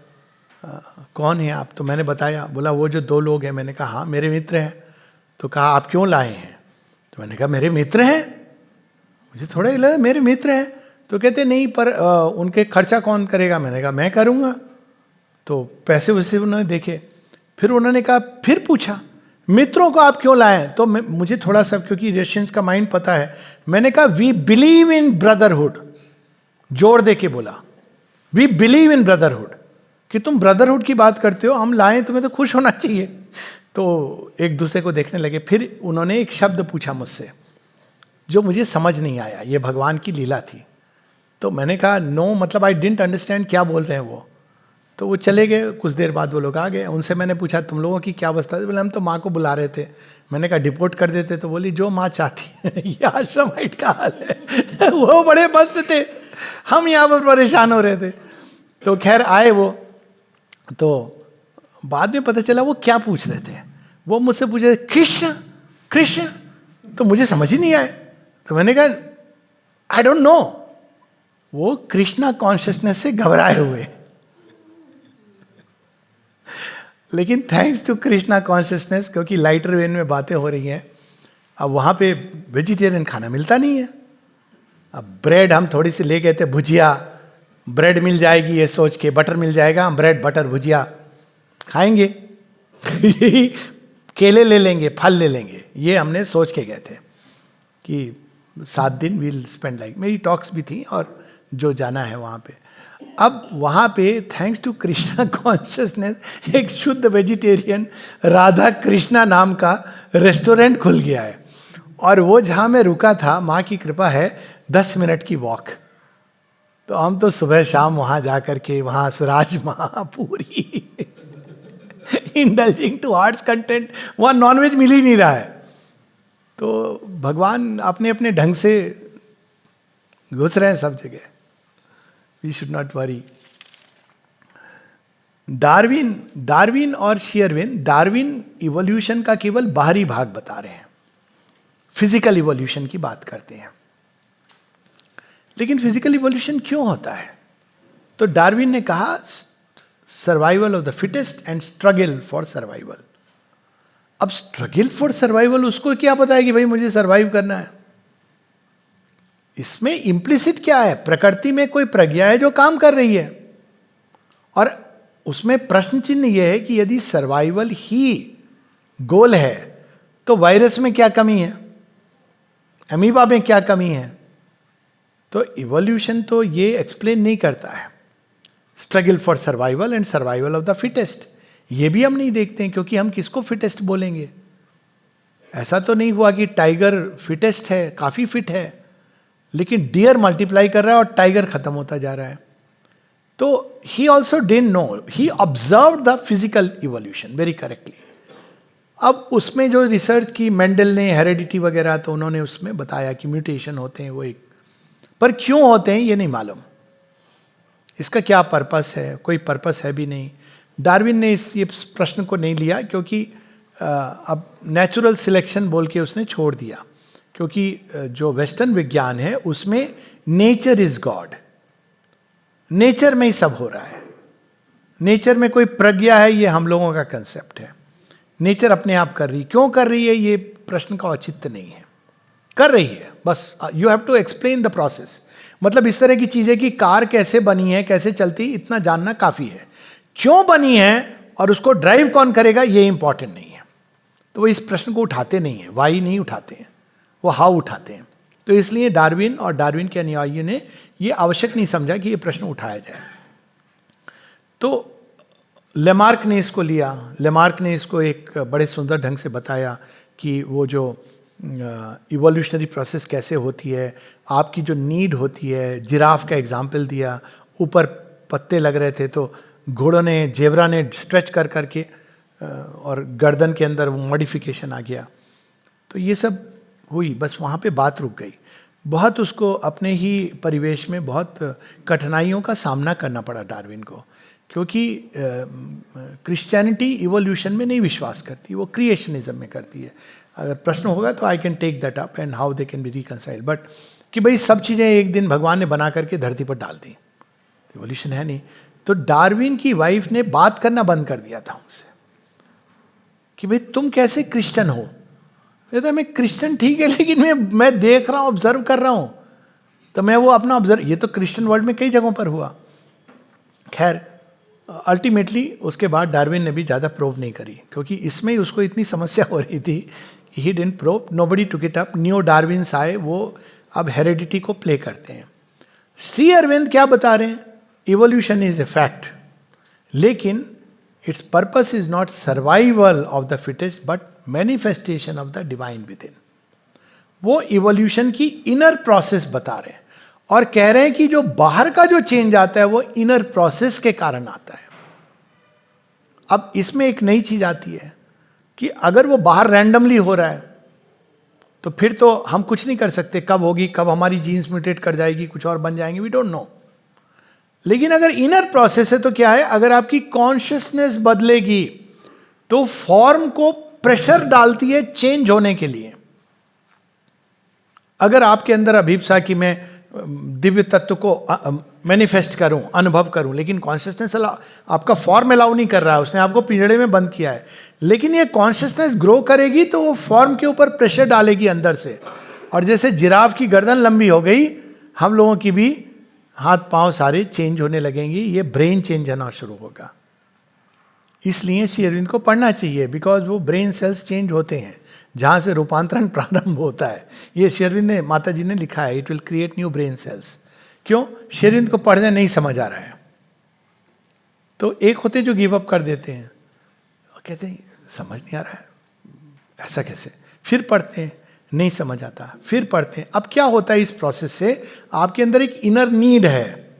S1: कौन है आप. तो मैंने बताया. बोला वो जो 2 लोग हैं. मैंने कहा हाँ मेरे मित्र हैं. तो कहा आप क्यों लाए हैं. तो मैंने कहा मेरे मित्र हैं. मुझे थोड़ा ही लगा मेरे मित्र हैं. तो कहते नहीं, पर उनके खर्चा कौन करेगा. मैंने कहा मैं करूँगा. तो पैसे वैसे उन्होंने देखे. फिर उन्होंने कहा, फिर पूछा मित्रों को आप क्यों लाए. तो मुझे थोड़ा सा, क्योंकि रशियंस का माइंड पता है, मैंने कहा वी बिलीव इन ब्रदरहुड. जोड़ दे के बोला वी बिलीव इन ब्रदरहुड, कि तुम ब्रदरहुड की बात करते हो, हम लाएं, तुम्हें तो खुश होना चाहिए. तो एक दूसरे को देखने लगे. फिर उन्होंने एक शब्द पूछा मुझसे जो मुझे समझ नहीं आया. ये भगवान की लीला थी. तो मैंने कहा नो, मतलब आई डिडंट अंडरस्टैंड क्या बोल रहे हैं वो. तो वो चले गए. कुछ देर बाद वो लोग आ गए. उनसे मैंने पूछा तुम लोगों की क्या अवस्था है. बोले हम तो माँ को बुला रहे थे. मैंने कहा डिपोर्ट कर देते. तो बोली जो माँ चाहती है. ये आश्रमाइट का हाल है. वो बड़े मस्त थे, हम यहाँ पर परेशान हो रहे थे. तो खैर आए वो. तो बाद में पता चला वो क्या पूछ रहे थे. वो मुझसे पूछे कृष्ण कृष्ण. तो मुझे समझ ही नहीं आया. तो मैंने कहा आई डोंट नो. वो कृष्णा कॉन्शियसनेस से घबराए हुए. लेकिन थैंक्स टू कृष्णा कॉन्शियसनेस, क्योंकि लाइटर वेन में बातें हो रही हैं. अब वहाँ पे वेजिटेरियन खाना मिलता नहीं है. अब ब्रेड हम थोड़ी सी ले गए थे, भुजिया, ब्रेड मिल जाएगी ये सोच के, बटर मिल जाएगा, हम ब्रेड बटर भुजिया खाएंगे। यही केले ले लेंगे, फल ले लेंगे, ये हमने सोच के गए थे कि 7 दिन विल स्पेंड लाइक। मेरी टॉक्स भी थी और जो जाना है वहाँ पे। अब वहाँ पे थैंक्स टू कृष्णा कॉन्शियसनेस एक शुद्ध वेजिटेरियन राधा कृष्णा नाम का रेस्टोरेंट खुल गया है, और वो जहाँ मैं रुका था, माँ की कृपा है, 10 मिनट की वॉक। तो हम तो सुबह शाम वहाँ जा कर के वहाँ राजमा पूरी इंडल्जिंग टू हार्ट्स कंटेंट, वहाँ नॉनवेज मिल ही नहीं रहा है। तो भगवान अपने अपने ढंग से घुस रहे हैं सब जगह। We should not worry. Darwin और शेरविन, डार्विन इवोल्यूशन का केवल बाहरी भाग बता रहे हैं, फिजिकल इवोल्यूशन की बात करते हैं। लेकिन फिजिकल इवोल्यूशन क्यों होता है? तो डार्विन ने कहा survival of the fittest and struggle for survival. अब स्ट्रगल फॉर सर्वाइवल, उसको क्या पता है कि भाई मुझे सर्वाइव करना है? इसमें इम्प्लिसिट क्या है? प्रकृति में कोई प्रज्ञा है जो काम कर रही है, और उसमें प्रश्न चिन्ह यह है कि यदि सर्वाइवल ही गोल है तो वायरस में क्या कमी है, अमीबा में क्या कमी है? तो इवोल्यूशन तो ये एक्सप्लेन नहीं करता है। Struggle for survival and survival of the fittest, ये भी हम नहीं देखते हैं, क्योंकि हम किसको फिटेस्ट बोलेंगे? ऐसा तो नहीं हुआ कि टाइगर फिटेस्ट है, काफी फिट है, लेकिन डियर मल्टीप्लाई कर रहा है और टाइगर खत्म होता जा रहा है। तो he also didn't know, he observe the physical evolution very correctly. अब उसमें जो रिसर्च की मेंडल ने, हेरेडिटी वगैरह, तो उन्होंने उसमें बताया कि म्यूटेशन होते हैं वो एक, पर क्यों होते हैं ये नहीं मालूम, इसका क्या पर्पस है, कोई पर्पस है भी नहीं। डार्विन ने ये प्रश्न को नहीं लिया, क्योंकि अब नेचुरल सिलेक्शन बोल के उसने छोड़ दिया, क्योंकि जो वेस्टर्न विज्ञान है उसमें नेचर इज गॉड, नेचर में ही सब हो रहा है, नेचर में कोई प्रज्ञा है, ये हम लोगों का कंसेप्ट है। नेचर अपने आप कर रही, क्यों कर रही है ये प्रश्न का औचित्य नहीं है, कर रही है, बस you have to explain the process. मतलब इस तरह की चीजें कि कार कैसे बनी है, कैसे चलती, इतना जानना काफी है। क्यों बनी है और उसको ड्राइव कौन करेगा ये इंपॉर्टेंट नहीं है। तो वो इस प्रश्न को उठाते नहीं है, वाई नहीं उठाते हैं, वो हाउ उठाते हैं। तो इसलिए डार्विन और डार्विन के अनुयायियों ने ये आवश्यक नहीं समझा कि ये प्रश्न उठाया जाए। तो लेमार्क ने इसको लिया। लेमार्क ने इसको एक बड़े सुंदर ढंग से बताया कि वो जो इवोल्यूशनरी प्रोसेस कैसे होती है, आपकी जो नीड होती है। जिराफ का एग्जाम्पल दिया, ऊपर पत्ते लग रहे थे तो घोड़ों ने, जेबरा ने स्ट्रेच कर करके और गर्दन के अंदर वो मॉडिफिकेशन आ गया। तो ये सब हुई, बस वहाँ पे बात रुक गई। बहुत उसको अपने ही परिवेश में बहुत कठिनाइयों का सामना करना पड़ा डार्विन को, क्योंकि क्रिश्चियनिटी इवोल्यूशन में नहीं विश्वास करती, वो क्रिएशनिज्म में करती है। अगर प्रश्न होगा तो I can take that up and how they can be reconciled, but कि भाई सब चीज़ें एक दिन भगवान ने बना करके धरती पर डाल दी, इवोल्यूशन है नहीं। तो डार्विन की वाइफ ने बात करना बंद कर दिया था उनसे कि भाई तुम कैसे क्रिश्चियन हो। ये तो मैं क्रिश्चियन ठीक है, लेकिन मैं देख रहा हूँ, ऑब्जर्व कर रहा हूँ, तो मैं वो अपना ऑब्जर्व, ये तो क्रिश्चियन वर्ल्ड में कई जगहों पर हुआ। खैर अल्टीमेटली उसके बाद डार्विन ने भी ज़्यादा प्रोब नहीं करी, क्योंकि इसमें ही उसको इतनी समस्या हो रही थी। He didn't probe, nobody took it up. New Darwin's आए, वो अब हेरेडिटी को प्ले करते हैं। श्री अरविंद क्या बता रहे हैं? इवोल्यूशन इज ए फैक्ट, लेकिन it's purpose is not survival of the fittest but manifestation of the divine with in. वो इवोल्यूशन की इनर प्रोसेस बता रहे हैं और कह रहे हैं कि जो बाहर का जो चेंज आता है वो इनर प्रोसेस के कारण आता है। अब इसमें एक नई चीज आती है कि अगर वो बाहर रैंडमली हो रहा है तो फिर तो हम कुछ नहीं कर सकते, कब होगी, कब हमारी जीन्स म्यूटेट कर जाएगी, कुछ और बन जाएंगे, वी डोंट नो। लेकिन अगर इनर प्रोसेस है तो क्या है, अगर आपकी कॉन्शियसनेस बदलेगी तो फॉर्म को प्रेशर डालती है चेंज होने के लिए। अगर आपके अंदर अभिप्सा कि मैं दिव्य तत्व को मैनिफेस्ट करूं, अनुभव करूं, लेकिन कॉन्शियसनेस आपका फॉर्म अलाउ नहीं कर रहा है, उसने आपको पिंजड़े में बंद किया है। लेकिन ये कॉन्शियसनेस ग्रो करेगी तो वो फॉर्म के ऊपर प्रेशर डालेगी अंदर से। और जैसे जिराफ की गर्दन लंबी हो गई, हम लोगों की भी हाथ पांव सारे चेंज होने लगेंगे, ये ब्रेन चेंज होना शुरू होगा। इसलिए श्री अरविंद को पढ़ना चाहिए, बिकॉज वो ब्रेन सेल्स चेंज होते हैं जहां से रूपांतरण प्रारंभ होता है। ये श्री अरविंद ने, माता जी ने लिखा है, it will create new brain cells. क्यों? श्री अरविंद को पढ़ने नहीं समझ आ रहा है। तो एक होते जो गिव अप कर देते हैं, कहते हैं समझ नहीं आ रहा है, ऐसा कैसे, फिर पढ़ते हैं, नहीं समझ आता, फिर पढ़ते हैं। अब क्या होता है इस प्रोसेस से, आपके अंदर एक इनर नीड है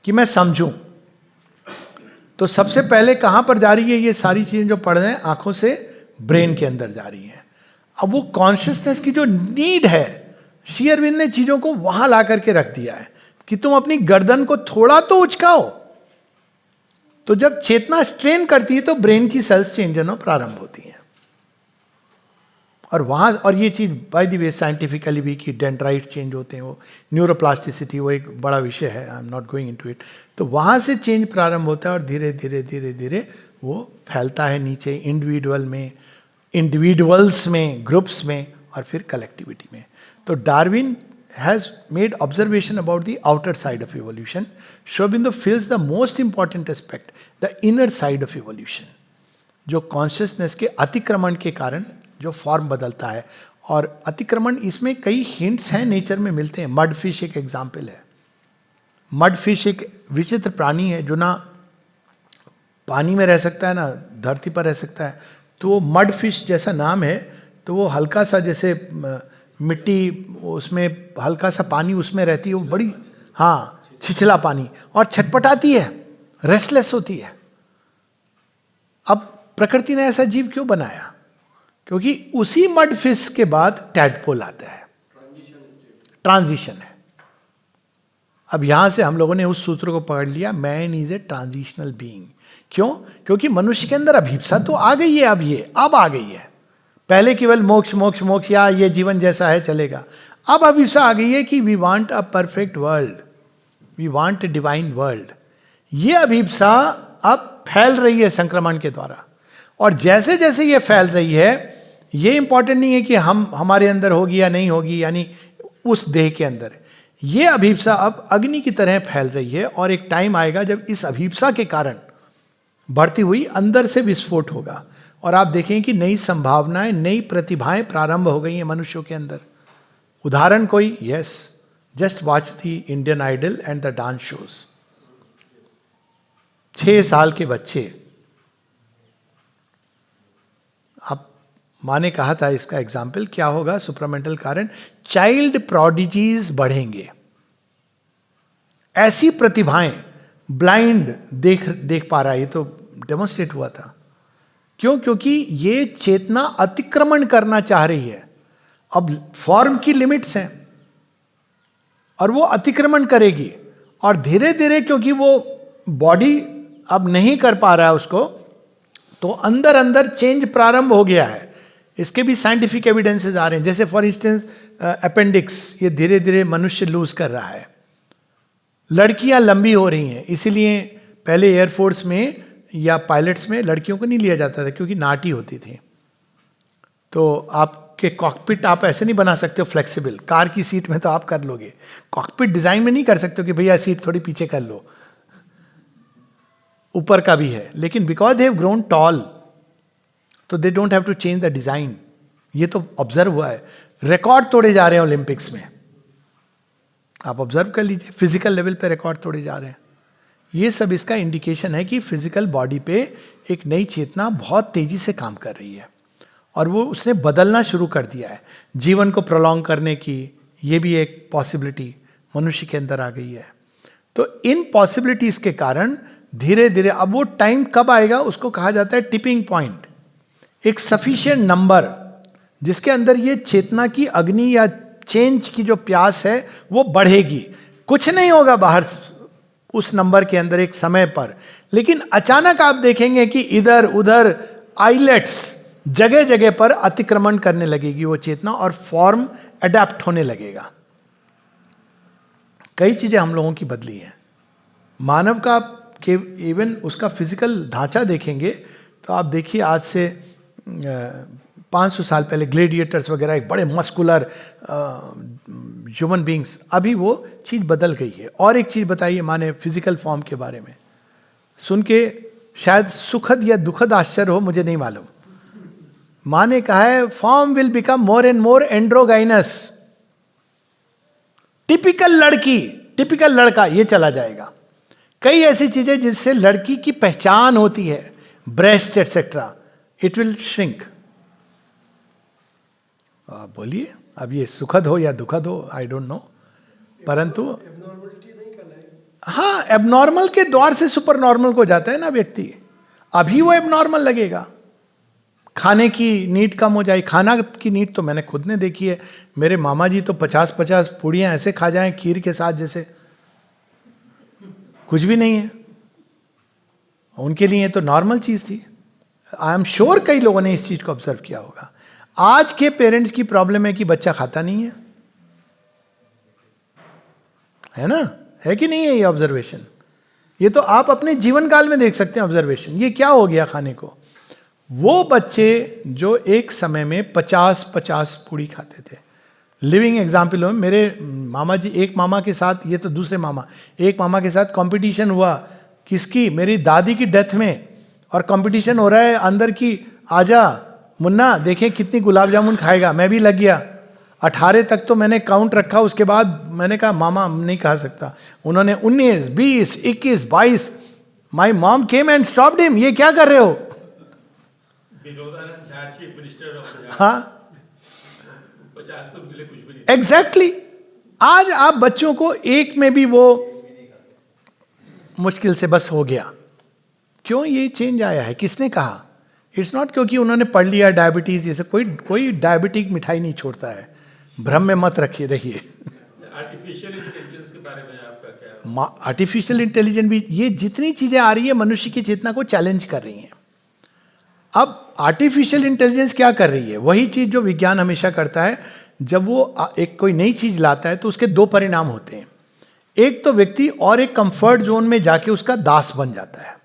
S1: कि मैं समझूं। तो सबसे पहले कहां पर जा रही है ये सारी चीजें जो पढ़ रहे हैं, आंखों से ब्रेन के अंदर जा रही है। अब वो कॉन्शियसनेस की जो नीड है, श्री अरविंद ने चीजों को वहां ला करके रख दिया है कि तुम अपनी गर्दन को थोड़ा तो उचकाओ। तो जब चेतना स्ट्रेन करती है तो ब्रेन की सेल्स चेंज होना प्रारंभ होती हैं। और वहां, और ये चीज बाय द वे साइंटिफिकली भी कि डेंड्राइट चेंज होते हैं, वो न्यूरोप्लास्टिसिटी, वो एक बड़ा विषय है, I am not going into it. तो वहां से चेंज प्रारंभ होता है और धीरे धीरे धीरे धीरे वो फैलता है नीचे इंडिविजुअल में, इंडिविजुअल्स में, ग्रुप्स में, और फिर कलेक्टिविटी में। तो Darwin has made observation about the outer side of evolution. Sri Aurobindo feels the most important aspect, the inner side of evolution, जो कॉन्शियसनेस के अतिक्रमण के कारण जो फॉर्म बदलता है। और अतिक्रमण, इसमें कई हिंट्स हैं, नेचर में मिलते हैं। मड फिश एक एग्जाम्पल है। मड फिश एक विचित्र प्राणी है जो ना पानी में रह सकता है ना धरती पर रह सकता है। तो वो मड फिश जैसा नाम है, तो वो हल्का सा जैसे मिट्टी, उसमें हल्का सा पानी उसमें रहती है, वो बड़ी, हाँ, छिछला पानी, और छटपटाती है, रेस्टलेस होती है। अब प्रकृति ने ऐसा जीव क्यों बनाया? क्योंकि उसी मड फिश के बाद टैडपोल आता है, ट्रांजिशन है। अब यहां से हम लोगों ने उस सूत्र को पकड़ लिया, man is a transitional being. क्यों? क्योंकि मनुष्य के अंदर अभिप्सा तो आ गई है, अब आ गई है। पहले केवल मोक्ष मोक्ष मोक्ष, या ये जीवन जैसा है चलेगा। अब अभिप्सा आ गई है कि we want a perfect world, we want a divine world. ये अभिप्सा अब फैल रही है संक्रमण के द्वारा, और जैसे जैसे ये फैल रही है, ये इंपॉर्टेंट नहीं है कि हम हमारे अंदर होगी या नहीं होगी, यानी उस देह के अंदर। ये अभिप्सा अब अग्नि की तरह फैल रही है, और एक टाइम आएगा जब इस अभिप्सा के कारण बढ़ती हुई अंदर से विस्फोट होगा। और आप देखें कि नई संभावनाएं, नई प्रतिभाएं प्रारंभ हो गई हैं मनुष्यों के अंदर। उदाहरण कोई, yes, just watch the Indian Idol and the dance shows. 6 साल के बच्चे, आप, माँ ने कहा था इसका एग्जाम्पल क्या होगा, सुप्रामेंटल कारण, चाइल्ड प्रोडिजीज बढ़ेंगे। ऐसी प्रतिभाएं, ब्लाइंड देख पा रहा है, ये तो डेमोन्स्ट्रेट हुआ था। क्यों? क्योंकि ये चेतना अतिक्रमण करना चाह रही है। अब फॉर्म की लिमिट्स हैं और वो अतिक्रमण करेगी, और धीरे धीरे, क्योंकि वो बॉडी अब नहीं कर पा रहा है उसको, तो अंदर अंदर चेंज प्रारंभ हो गया है। इसके भी साइंटिफिक एविडेंसेस आ रहे हैं। जैसे फॉर इंस्टेंस अपेंडिक्स, ये धीरे धीरे मनुष्य लूज कर रहा है। लड़कियां लंबी हो रही हैं, इसीलिए पहले एयरफोर्स में या पायलट्स में लड़कियों को नहीं लिया जाता था, क्योंकि नाटी होती थी। तो आपके कॉकपिट आप ऐसे नहीं बना सकते हो फ्लेक्सिबल। कार की सीट में तो आप कर लोगे, कॉकपिट डिजाइन में नहीं कर सकते हो कि भैया सीट थोड़ी पीछे कर लो, ऊपर का भी है। लेकिन because they have grown tall, तो they don't have to change the design. ये तो ऑब्जर्व हुआ है, रिकॉर्ड तोड़े जा रहे हैं ओलंपिक्स में, आप ऑब्जर्व कर लीजिए, फिजिकल लेवल पे रिकॉर्ड तोड़े जा रहे हैं। ये सब इसका इंडिकेशन है कि फिजिकल बॉडी पे एक नई चेतना बहुत तेजी से काम कर रही है, और वो उसने बदलना शुरू कर दिया है। जीवन को प्रोलॉन्ग करने की ये भी एक पॉसिबिलिटी मनुष्य के अंदर आ गई है। तो इन पॉसिबिलिटीज के कारण धीरे धीरे, अब वो टाइम कब आएगा, उसको कहा जाता है टिपिंग पॉइंट। एक सफिशिएंट नंबर जिसके अंदर ये चेतना की अग्नि या चेंज की जो प्यास है वो बढ़ेगी। कुछ नहीं होगा बाहर उस नंबर के अंदर एक समय पर, लेकिन अचानक आप देखेंगे कि इधर उधर आइलेट्स जगह जगह पर अतिक्रमण करने लगेगी वो चेतना, और फॉर्म अडेप्ट होने लगेगा। कई चीजें हम लोगों की बदली हैं। मानव का के इवन उसका फिजिकल ढांचा देखेंगे तो आप देखिए, आज से 500 साल पहले ग्लेडिएटर्स वगैरह एक बड़े मस्कुलर ह्यूमन बींग्स, अभी वो चीज़ बदल गई है। और एक चीज़ बताइए माने फिजिकल फॉर्म के बारे में, सुन के शायद सुखद या दुखद आश्चर्य हो, मुझे नहीं मालूम। माँ ने कहा है form will become more and more androgynous. Typical लड़की, टिपिकल लड़का, ये चला जाएगा। कई ऐसी चीजें जिससे लड़की की पहचान होती है, breast etcetera, it will shrink. बोलिए, अब ये सुखद हो या दुखद हो, आई डोंट नो, परंतु
S3: एबनॉर्मलिटी नहीं कहलाएगी।
S1: हाँ, एबनॉर्मल के द्वार से सुपर नॉर्मल को जाता है ना व्यक्ति, अभी वो एबनॉर्मल लगेगा। खाने की नीड कम हो जाए, खाना की नीड तो मैंने खुद ने देखी है। मेरे मामा जी तो 50-50 पूड़ियां ऐसे खा जाएं खीर के साथ जैसे कुछ भी नहीं है, उनके लिए तो नॉर्मल चीज थी। आई एम श्योर कई लोगों ने इस चीज को ऑब्जर्व किया होगा। आज के पेरेंट्स की प्रॉब्लम है कि बच्चा खाता नहीं है ना, है कि नहीं है ये ऑब्जर्वेशन? ये तो आप अपने जीवन काल में देख सकते हैं ऑब्जर्वेशन। ये क्या हो गया खाने को? वो बच्चे जो एक समय में 50-50 पूड़ी खाते थे, लिविंग एग्जाम्पल हो। मेरे मामा जी, एक मामा के साथ, ये तो दूसरे मामा, एक मामा के साथ कंपटीशन हुआ, किसकी? मेरी दादी की डेथ में। और कंपटीशन हो रहा है अंदर की, आजा मुन्ना देखें कितनी गुलाब जामुन खाएगा। मैं भी लग गया, 18 तक तो मैंने काउंट रखा। उसके बाद मैंने कहा मामा नहीं खा सकता। उन्होंने 19, 20, 21, 22। My mom came and stopped him, ये क्या कर रहे हो?
S2: Vinodanand Jha chief minister of Punjab,
S1: हाँ
S2: 50 तो मिले कुछ भी नहीं।
S1: एग्जैक्टली। आज आप बच्चों को एक में भी वो मुश्किल से बस हो गया। क्यों ये चेंज आया है? किसने कहा? इट्स नॉट क्योंकि उन्होंने पढ़ लिया डायबिटीज, ये सब कोई डायबिटिक मिठाई नहीं छोड़ता है, भ्रम में मत रखिए। रहिए
S2: आर्टिफिशियल इंटेलिजेंस के बारे में आपका क्या?
S1: आर्टिफिशियल इंटेलिजेंस भी, ये जितनी चीजें आ रही है मनुष्य की चेतना को चैलेंज कर रही हैं। अब आर्टिफिशियल इंटेलिजेंस क्या कर रही है? वही चीज जो विज्ञान हमेशा करता है, जब वो एक कोई नई चीज लाता है तो उसके दो परिणाम होते हैं। एक तो व्यक्ति और एक कंफर्ट जोन में जाके उसका दास बन जाता है,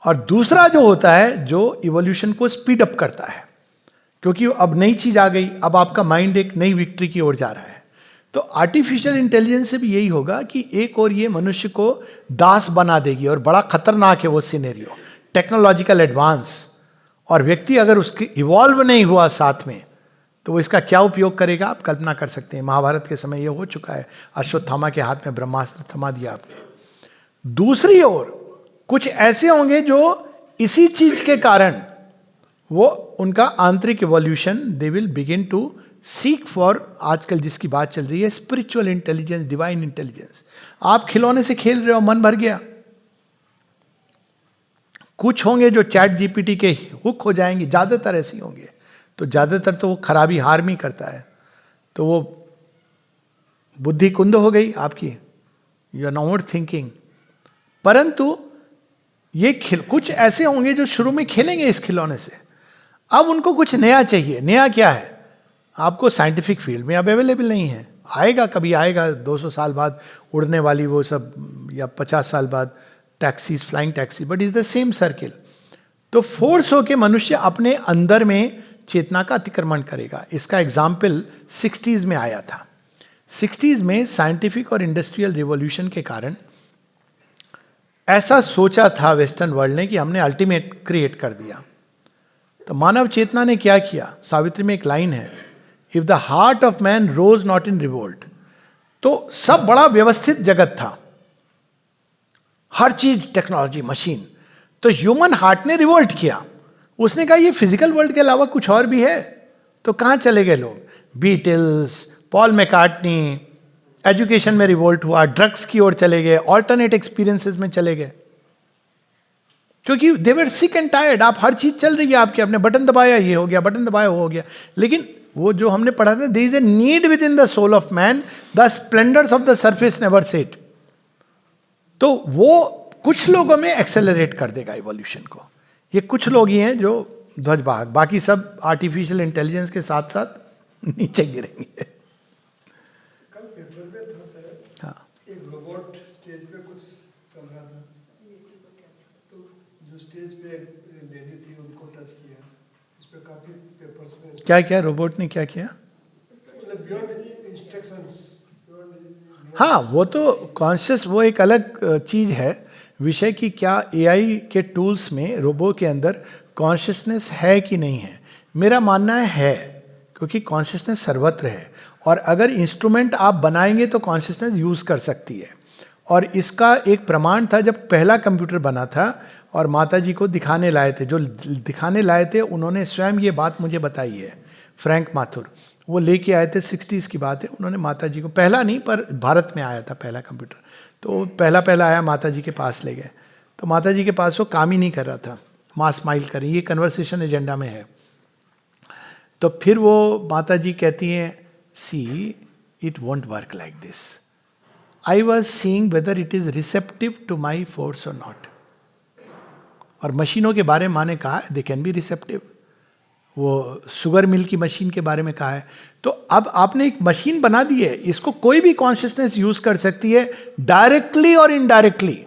S1: और दूसरा जो होता है जो इवोल्यूशन को स्पीड अप करता है, क्योंकि अब नई चीज आ गई, अब आपका माइंड एक नई विक्ट्री की ओर जा रहा है। तो आर्टिफिशियल इंटेलिजेंस से भी यही होगा कि एक और ये मनुष्य को दास बना देगी, और बड़ा खतरनाक है वो सिनेरियो, टेक्नोलॉजिकल एडवांस। और व्यक्ति अगर उसके इवॉल्व नहीं हुआ साथ में, तो वो इसका क्या उपयोग करेगा? आप कल्पना कर सकते हैं। महाभारत के समय ये हो चुका है, अश्वत्थामा के हाथ में ब्रह्मास्त्र थमा दिया आपने। दूसरी ओर कुछ ऐसे होंगे जो इसी चीज के कारण वो उनका आंतरिक evolution, they will begin to seek for, आजकल जिसकी बात चल रही है स्पिरिचुअल इंटेलिजेंस, डिवाइन इंटेलिजेंस। आप खिलौने से खेल रहे हो, मन भर गया। कुछ होंगे जो चैट जीपीटी के हुक हो जाएंगे, ज्यादातर ऐसे होंगे। तो ज्यादातर तो वो खराबी हार्म ही करता है, तो वो बुद्धि कुंद हो गई आपकी, यू आर नॉट थिंकिंग। परंतु ये कुछ ऐसे होंगे जो शुरू में खेलेंगे इस खिलौने से, अब उनको कुछ नया चाहिए। नया क्या है? आपको साइंटिफिक फील्ड में अब अवेलेबल नहीं है, आएगा, कभी आएगा 200 साल बाद उड़ने वाली वो सब, या 50 साल बाद taxis, flying taxi, but is the same circle. तो फोर्स होके मनुष्य अपने अंदर में चेतना का अतिक्रमण करेगा। इसका एग्जाम्पल 60s में आया था। 60s में साइंटिफिक और इंडस्ट्रियल रिवॉल्यूशन के कारण ऐसा सोचा था वेस्टर्न वर्ल्ड ने कि हमने अल्टीमेट क्रिएट कर दिया। तो मानव चेतना ने क्या किया? सावित्री में एक लाइन है, if the heart of man rose not in revolt. तो सब बड़ा व्यवस्थित जगत था, हर चीज टेक्नोलॉजी, मशीन। तो ह्यूमन हार्ट ने रिवोल्ट किया, उसने कहा ये फिजिकल वर्ल्ड के अलावा कुछ और भी है। तो कहां चले गए लोग? बीटल्स, पॉल मैकार्टनी, एजुकेशन में रिवोल्ट हुआ, ड्रग्स की ओर चले गए, ऑल्टरनेट एक्सपीरियंसेस में चले गए, क्योंकि दे वर सिक एंड टायर्ड। आप हर चीज चल रही है आपके, आपने बटन दबाया ये हो गया, बटन दबाया वो हो गया। लेकिन वो जो हमने पढ़ा था, there is a need within the soul of man, the splendours of the surface never set. तो वो कुछ लोगों में एक्सेलरेट कर देगा इवोल्यूशन को। ये कुछ लोग ही हैं जो ध्वजवाहक, बाकी सब आर्टिफिशियल इंटेलिजेंस के साथ साथ नीचे गिरेंगे।
S3: कल पेपर में था सर,
S1: हाँ,
S3: एक रोबोट स्टेज पे कुछ चल रहा था, तो जो स्टेज पे लेडी थी उनको टच किया, पर काफी पेपर्स में
S1: क्या क्या रोबोट ने क्या किया?
S3: मतलब बियॉन्ड इंस्ट्रक्शंस,
S1: हाँ, वो तो कॉन्शियस, वो एक अलग चीज है विषय की, क्या एआई के टूल्स में रोबो के अंदर कॉन्शियसनेस है कि नहीं है। मेरा मानना है क्योंकि कॉन्शियसनेस सर्वत्र है, और अगर इंस्ट्रूमेंट आप बनाएंगे तो कॉन्शियसनेस यूज कर सकती है। और इसका एक प्रमाण था जब पहला कंप्यूटर बना था और माता जी को दिखाने लाए थे, जो दिखाने लाए थे उन्होंने स्वयं ये बात मुझे बताई है, फ्रैंक माथुर। वो लेके आए थे, 60s की बात है, उन्होंने माता जी को, पहला नहीं पर भारत में आया था पहला कंप्यूटर, तो पहला आया, माता जी के पास ले गए, तो माता जी के पास वो काम ही नहीं कर रहा था, माँ स्माइल करें, ये कन्वर्सेशन एजेंडा में है। तो फिर वो माता जी कहती हैं, see it won't work like this, I was seeing whether it is receptive to my force और नॉट। और मशीनों के बारे में माने कहा दे कैन बी रिसेप्टिव, वो शुगर मिल की मशीन के बारे में कहा है। तो अब आपने एक मशीन बना दी है, इसको कोई भी कॉन्शियसनेस यूज कर सकती है, डायरेक्टली और indirectly.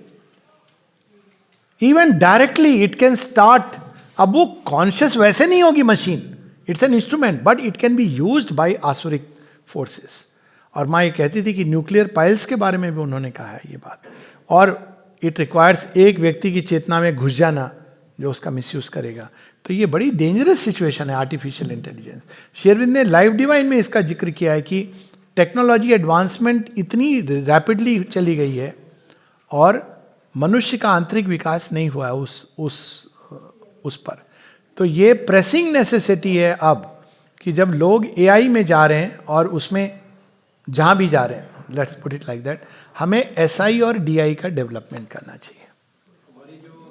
S1: Even directly it can start, अब वो कॉन्शियस वैसे नहीं होगी machine, it's an instrument, but it can be used by आसुरिक फोर्सेस। और माँ ये कहती थी कि न्यूक्लियर पाइल्स के बारे में भी उन्होंने कहा है ये बात। और इट रिक्वायर्स एक व्यक्ति की चेतना में घुस जाना जो उसका मिसयूज करेगा। तो ये बड़ी डेंजरस सिचुएशन है आर्टिफिशियल इंटेलिजेंस। शेरविंद ने लाइफ डिवाइन में इसका जिक्र किया है कि टेक्नोलॉजी एडवांसमेंट इतनी रैपिडली चली गई है और मनुष्य का आंतरिक विकास नहीं हुआ है उस पर। तो ये प्रेसिंग नेसेसिटी है अब कि जब लोग एआई में जा रहे हैं और उसमें जहाँ भी जा रहे हैं, let's put it like that, हमें एसआई और डीआई का डेवलपमेंट करना चाहिए।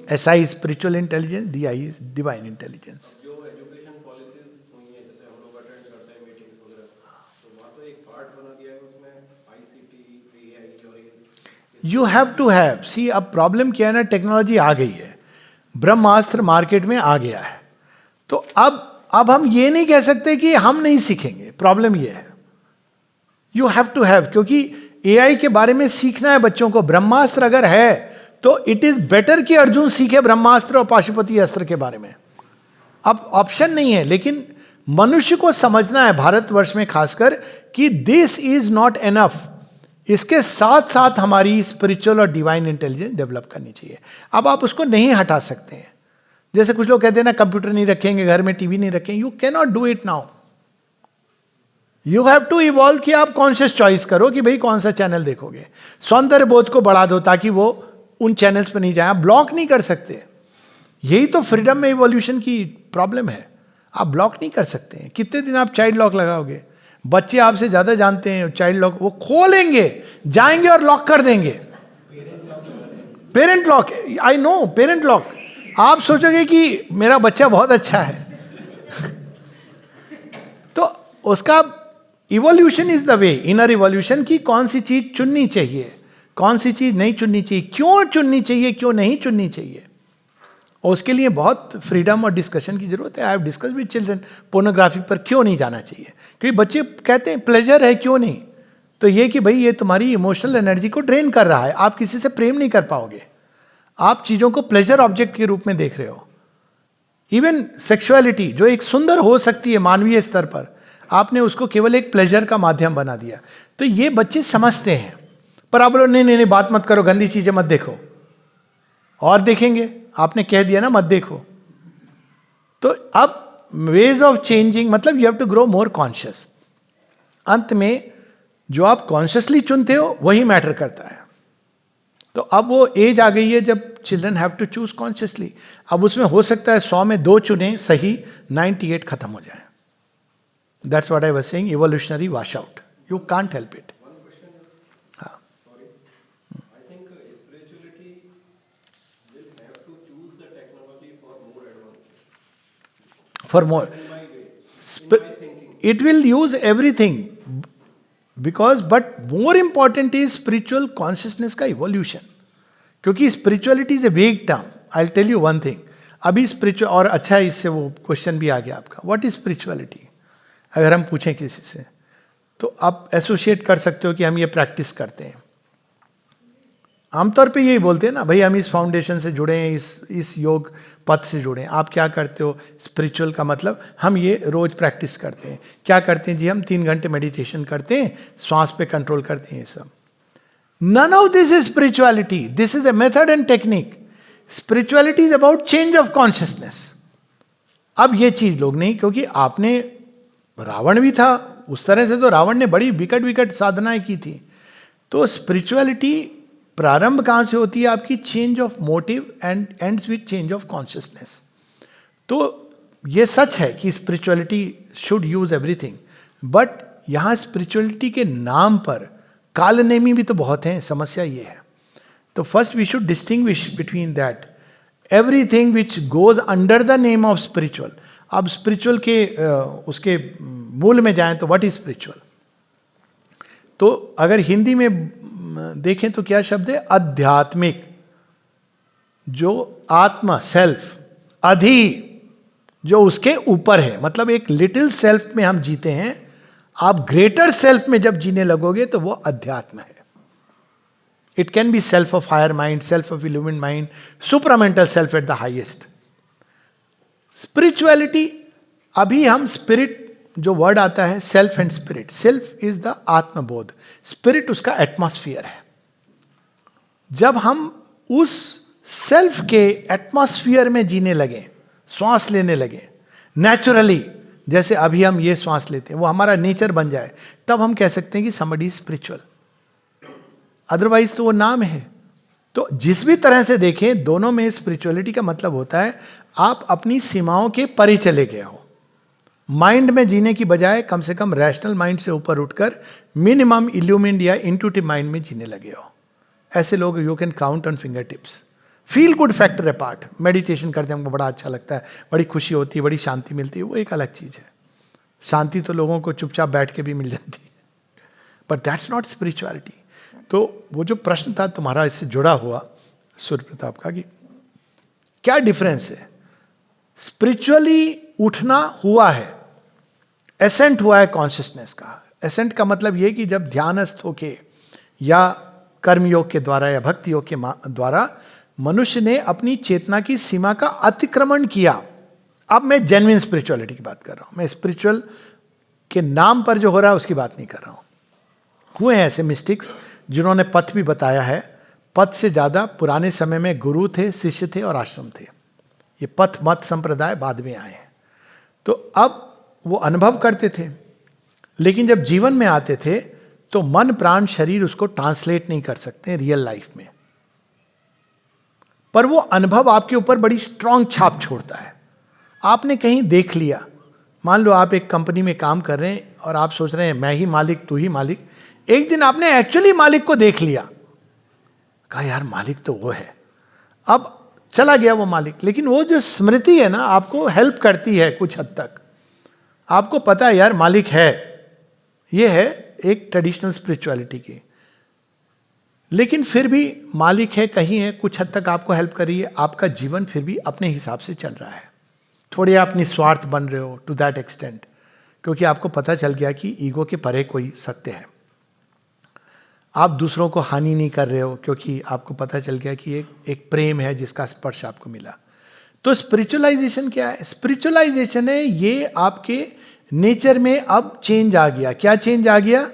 S1: SI spiritual intelligence, DI is divine intelligence.
S4: जो एजुकेशन पॉलिसीज हुई हैं, जैसे हम लोग अटेंड करते हैं मीटिंग्स वगैरह, तो वहाँ तो एक पार्ट बना दिया है उसमें आईसीटी, एआई और ये
S1: यू हैव टू हैव, सी अब प्रॉब्लम क्या है ना, टेक्नोलॉजी आ गई है, ब्रह्मास्त्र मार्केट में आ गया है, तो अब हम ये नहीं कह सकते कि हम नहीं सीखेंगे। प्रॉब्लम ये है, यू हैव टू हैव, क्योंकि एआई के बारे में सीखना है बच्चों को। ब्रह्मास्त्र अगर है तो इट इज बेटर कि अर्जुन सीखे ब्रह्मास्त्र और पाशुपति अस्त्र के बारे में। अब ऑप्शन नहीं है, लेकिन मनुष्य को समझना है, भारतवर्ष में खासकर, कि दिस इज नॉट एनफ। इसके साथ साथ हमारी स्पिरिचुअल और डिवाइन इंटेलिजेंस डेवलप करनी चाहिए। अब आप उसको नहीं हटा सकते हैं। जैसे कुछ लोग कहते हैं ना, कंप्यूटर नहीं रखेंगे घर में, टीवी नहीं रखेंगे, you can not do it now. You have to evolve कि आप कॉन्शियस चॉइस करो कि भाई कौन सा चैनल देखोगे। सौंदर्य बोध को बढ़ा दो ताकि वो उन चैनल्स पे नहीं जाए। आप ब्लॉक नहीं कर सकते, यही तो फ्रीडम में इवोल्यूशन की प्रॉब्लम है। आप ब्लॉक नहीं कर सकते हैं। कितने दिन आप चाइल्ड लॉक लगाओगे? बच्चे आपसे ज्यादा जानते हैं चाइल्ड लॉक, वो खोलेंगे, जाएंगे और लॉक कर देंगे। Parent lock, I know parent lock. आप सोचोगे कि मेरा बच्चा बहुत अच्छा है तो उसका evolution is the way, inner evolution की कौन सी चीज चुननी चाहिए, कौन सी चीज नहीं चुननी चाहिए, क्यों चुननी चाहिए, क्यों नहीं चुननी चाहिए। और उसके लिए बहुत फ्रीडम और डिस्कशन की जरूरत है। I have discuss with children, pornography पर क्यों नहीं जाना चाहिए, क्योंकि बच्चे कहते हैं प्लेजर है, क्यों नहीं। तो ये कि भाई ये तुम्हारी इमोशनल एनर्जी को ड्रेन कर रहा है, आप किसी से प्रेम नहीं कर पाओगे, आप चीजों को प्लेजर ऑब्जेक्ट के रूप में देख रहे हो। इवन सेक्सुअलिटी जो एक सुंदर हो सकती है मानवीय स्तर पर, आपने उसको केवल एक प्लेजर का माध्यम बना दिया। तो ये बच्चे समझते हैं। पर आप बोलो नहीं नहीं नहीं, बात मत करो, गंदी चीजें मत देखो, और देखेंगे, आपने कह दिया ना मत देखो। तो अब वेज ऑफ चेंजिंग, मतलब you have to grow more conscious. अंत में जो आप कॉन्शियसली चुनते हो वही मैटर करता है। तो अब वो एज आ गई है जब children have to choose consciously. अब उसमें हो सकता है 100 में 2 चुने सही, 98 खत्म हो जाए। That's what I was saying, evolutionary wash out, you can't help it.
S4: I think spirituality will have to choose the technology for more advancement.
S1: For more,
S4: In my way, in my thinking.
S1: it will use everything because, but more important is spiritual consciousness का evolution, क्योंकि spirituality is a vague term. I'll tell you one thing. अभी spiritual, और अच्छा है, इससे वो question भी आ गया आपका, what is spirituality? अगर हम पूछें किसी से तो आप एसोसिएट कर सकते हो कि हम ये प्रैक्टिस करते हैं। आमतौर पे यही बोलते हैं ना, भाई हम इस फाउंडेशन से जुड़े हैं, इस योग पथ से जुड़े हैं। आप क्या करते हो? स्पिरिचुअल का मतलब हम ये रोज प्रैक्टिस करते हैं। क्या करते हैं जी? हम 3 घंटे मेडिटेशन करते हैं, श्वास पे कंट्रोल करते हैं, ये सब। None of this is spirituality, this is a method and technique. Spirituality is about change of consciousness. अब ये चीज लोग नहीं, क्योंकि आपने, रावण भी था उस तरह से, तो रावण ने बड़ी विकट विकट साधनाएं की थी। तो स्पिरिचुअलिटी प्रारंभ कहां से होती है? आपकी change of motive and ends with change of consciousness. तो ये सच है कि spirituality should use everything, but यहां स्पिरिचुअलिटी के नाम पर कालनेमी भी तो बहुत हैं। समस्या ये है। तो first we should distinguish between that, everything which goes under the name of spiritual. अब स्पिरिचुअल के उसके मूल में जाएं तो व्हाट इज स्पिरिचुअल? तो अगर हिंदी में देखें तो क्या शब्द है? आध्यात्मिक। जो आत्मा, सेल्फ, अधि, जो उसके ऊपर है, मतलब एक लिटिल सेल्फ में हम जीते हैं। आप ग्रेटर सेल्फ में जब जीने लगोगे तो वो अध्यात्म है। It can be self of higher mind, self of illuminated mind, supramental self at the highest. Spirituality, अभी हम स्पिरिट, जो वर्ड आता है self and spirit, self is the आत्मबोध, स्पिरिट उसका एटमॉस्फियर है। जब हम उस सेल्फ के एटमॉस्फियर में जीने लगे, श्वास लेने लगे नेचुरली, जैसे अभी हम ये श्वास लेते हैं, वो हमारा नेचर बन जाए, तब हम कह सकते हैं कि समबडी स्पिरिचुअल। अदरवाइज तो वो नाम है। तो जिस भी तरह से देखें, दोनों में स्पिरिचुअलिटी का मतलब होता है आप अपनी सीमाओं के परे चले गए हो। माइंड में जीने की बजाय कम से कम रैशनल माइंड से ऊपर उठकर मिनिमम इल्यूमिनेटेड या इंट्यूटिव माइंड में जीने लगे हो। ऐसे लोग you can count on finger tips. Feel good factor apart, meditation करते हैं हमको बड़ा अच्छा लगता है, बड़ी खुशी होती है, बड़ी शांति मिलती है, वो एक अलग चीज है। शांति तो लोगों को चुपचाप बैठ के भी मिल जाती है, बट दैट्स नॉट स्पिरिचुअलिटी। तो वो जो प्रश्न था तुम्हारा इससे जुड़ा हुआ सूर्य प्रताप का, कि क्या डिफरेंस है? स्पिरिचुअली उठना हुआ है, एसेंट हुआ है कॉन्शियसनेस का। एसेंट का मतलब ये कि जब ध्यानस्थ होके या कर्म योग के द्वारा या भक्ति योग के द्वारा मनुष्य ने अपनी चेतना की सीमा का अतिक्रमण किया। अब मैं जेन्युइन स्पिरिचुअलिटी की बात कर रहा हूं, मैं स्पिरिचुअल के नाम पर जो हो रहा है उसकी बात नहीं कर रहा हूं। हुए हैं ऐसे मिस्टिक्स जिन्होंने पथ भी बताया है। पथ से ज्यादा पुराने समय में गुरु थे, शिष्य थे और आश्रम थे। ये पथ मत संप्रदाय बाद में आए हैं। तो अब वो अनुभव करते थे, लेकिन जब जीवन में आते थे तो मन प्राण शरीर उसको ट्रांसलेट नहीं कर सकते रियल लाइफ में, पर वो अनुभव आपके ऊपर बड़ी स्ट्रांग छाप छोड़ता है। आपने कहीं देख लिया, मान लो आप एक कंपनी में काम कर रहे हैं और आप सोच रहे हैं मैं ही मालिक तू ही मालिक। एक दिन आपने एक्चुअली मालिक को देख लिया, कहा यार मालिक तो वो है, अब चला गया वो मालिक। लेकिन वो जो स्मृति है ना, आपको हेल्प करती है कुछ हद तक। आपको पता है यार मालिक है, ये है एक ट्रेडिशनल स्पिरिचुअलिटी की। लेकिन फिर भी मालिक है, कहीं है, कुछ हद तक आपको हेल्प कर रही है। आपका जीवन फिर भी अपने हिसाब से चल रहा है, थोड़े आप निस्वार्थ बन रहे हो टू दैट एक्सटेंट, क्योंकि आपको पता चल गया कि ईगो के परे कोई सत्य है। आप दूसरों को हानि नहीं कर रहे हो, क्योंकि आपको पता चल गया कि एक प्रेम है जिसका स्पर्श आपको मिला। तो स्पिरिचुअलाइजेशन क्या है? स्पिरिचुअलाइजेशन है ये आपके नेचर में अब चेंज आ गया। क्या चेंज आ गया?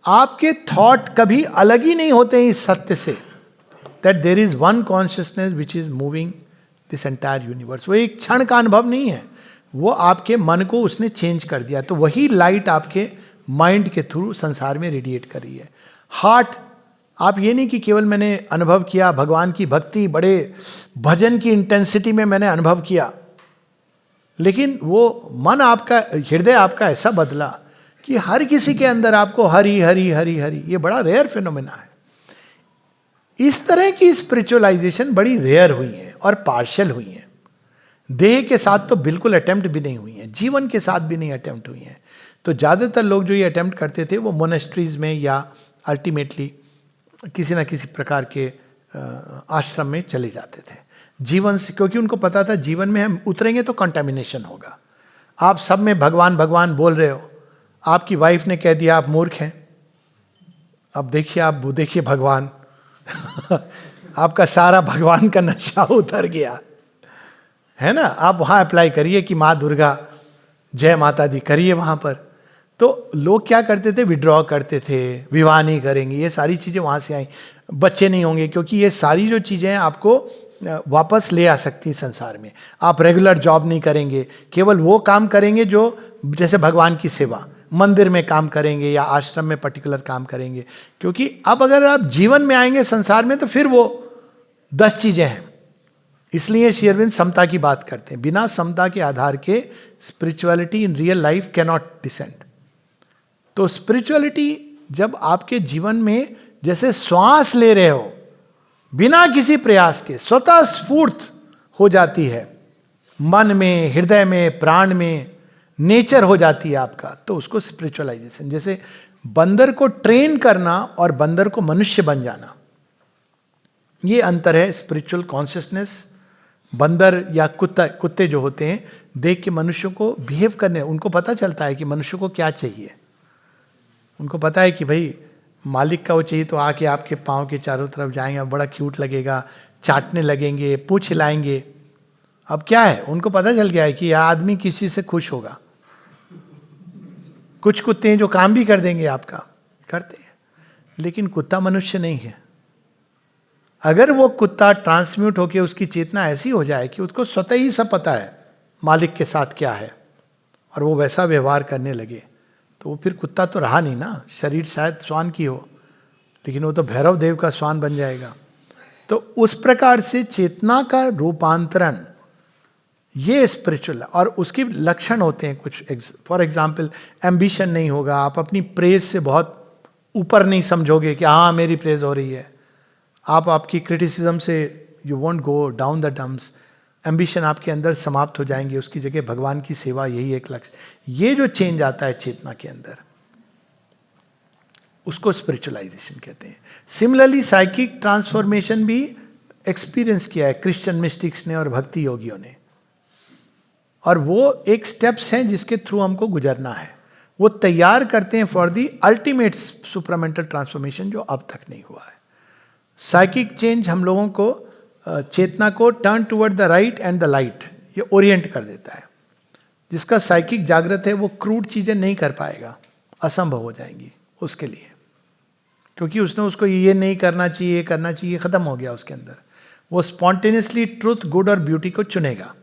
S1: आपके थॉट कभी अलग ही नहीं होते हैं इस सत्य से, that there is one consciousness which is moving this entire universe. वो एक क्षण का अनुभव नहीं है, वो आपके मन को उसने चेंज कर दिया। तो वही लाइट आपके माइंड के थ्रू संसार में रेडिएट कर रही है। हार्ट, आप ये नहीं कि केवल मैंने अनुभव किया भगवान की भक्ति, बड़े भजन की इंटेंसिटी में मैंने अनुभव किया, लेकिन वो मन आपका, हृदय आपका ऐसा बदला कि हर किसी के अंदर आपको हरि हरि हरि हरि, ये बड़ा रेयर फिनोमेना है। इस तरह की स्पिरिचुअलाइजेशन बड़ी रेयर हुई है और पार्शियल हुई है। देह के साथ तो बिल्कुल अटेम्प्ट भी नहीं हुई है, जीवन के साथ भी नहीं अटेम्प्ट हुई है। तो ज़्यादातर लोग जो ये अटेम्प्ट करते थे वो मोनेस्ट्रीज में या अल्टीमेटली किसी ना किसी प्रकार के आश्रम में चले जाते थे जीवन से, क्योंकि उनको पता था जीवन में हम उतरेंगे तो कंटामिनेशन होगा। आप सब में भगवान भगवान बोल रहे हो, आपकी वाइफ ने कह दिया आप मूर्ख हैं, अब देखिए आप देखिए भगवान, आपका सारा भगवान का नशा उतर गया है ना। आप वहां अप्लाई करिए कि माँ दुर्गा जय माता दी करिए वहां पर। तो लोग क्या करते थे, विड्रॉ करते थे, विवाह नहीं करेंगे, ये सारी चीजें वहां से आई, बच्चे नहीं होंगे, क्योंकि ये सारी जो चीजें हैं आपको वापस ले आ सकती हैं संसार में। आप रेगुलर जॉब नहीं करेंगे, केवल वो काम करेंगे जो जैसे भगवान की सेवा, मंदिर में काम करेंगे या आश्रम में पर्टिकुलर काम करेंगे। क्योंकि अब अगर आप जीवन में आएंगे संसार में तो फिर वो 10 चीजें हैं। इसलिए श्री अरविंद समता की बात करते हैं। बिना समता के आधार के spirituality in real life can not descend. तो स्पिरिचुअलिटी जब आपके जीवन में जैसे श्वास ले रहे हो, बिना किसी प्रयास के स्वतः स्फूर्त हो जाती है, मन में, हृदय में, प्राण में, नेचर हो जाती है आपका, तो उसको स्पिरिचुअलाइजेशन। जैसे बंदर को ट्रेन करना और बंदर को मनुष्य बन जाना, ये अंतर है। स्पिरिचुअल कॉन्शियसनेस, बंदर या कुत्ते जो होते हैं देख के मनुष्यों को बिहेव करने, उनको पता चलता है कि मनुष्य को क्या चाहिए। उनको पता है कि भाई मालिक का वो चाहिए तो आके आपके पाँव के चारों तरफ जाएंगे, बड़ा क्यूट लगेगा, चाटने लगेंगे, पूंछ हिलाएंगे। अब क्या है, उनको पता चल गया है कि यह आदमी किसी से खुश होगा। कुछ कुत्ते हैं जो काम भी कर देंगे आपका, करते हैं, लेकिन कुत्ता मनुष्य नहीं है। अगर वो कुत्ता ट्रांसम्यूट होकर उसकी चेतना ऐसी हो जाए कि उसको स्वतः ही सब पता है मालिक के साथ क्या है, और वो वैसा व्यवहार करने लगे, तो वो फिर कुत्ता तो रहा नहीं ना। शरीर शायद श्वान की हो, लेकिन वो तो भैरव देव का श्वान बन जाएगा। तो उस प्रकार से चेतना का रूपांतरण, ये स्पिरिचुअल, और उसके लक्षण होते हैं कुछ। फॉर एग्जाम्पल, एम्बिशन नहीं होगा, आप अपनी प्रेज से बहुत ऊपर नहीं समझोगे कि हाँ मेरी प्रेज हो रही है। आप आपकी क्रिटिसिज्म से you won't go down the dumps. Ambition आपके अंदर समाप्त हो जाएंगे, उसकी जगह भगवान की सेवा, यही एक लक्ष्य। ये जो चेंज आता है चेतना के अंदर, उसको स्पिरिचुअलाइजेशन कहते हैं। सिमिलरली साइकिक ट्रांसफॉर्मेशन भी एक्सपीरियंस किया है क्रिश्चियन मिस्टिक्स ने और भक्ति योगियों ने, और वो एक स्टेप्स हैं जिसके थ्रू हमको गुजरना है। वो तैयार करते हैं for the ultimate supramental transformation जो अब तक नहीं हुआ है। साइकिक चेंज हम लोगों को चेतना को turn toward the right and the light, ये ओरिएंट कर देता है। जिसका साइकिक जागृत है वो क्रूड चीजें नहीं कर पाएगा, असंभव हो जाएंगी उसके लिए, क्योंकि उसने उसको ये नहीं करना चाहिए, ये करना चाहिए, खत्म हो गया उसके अंदर। वो स्पॉन्टेनियसली ट्रुथ, गुड और ब्यूटी को चुनेगा।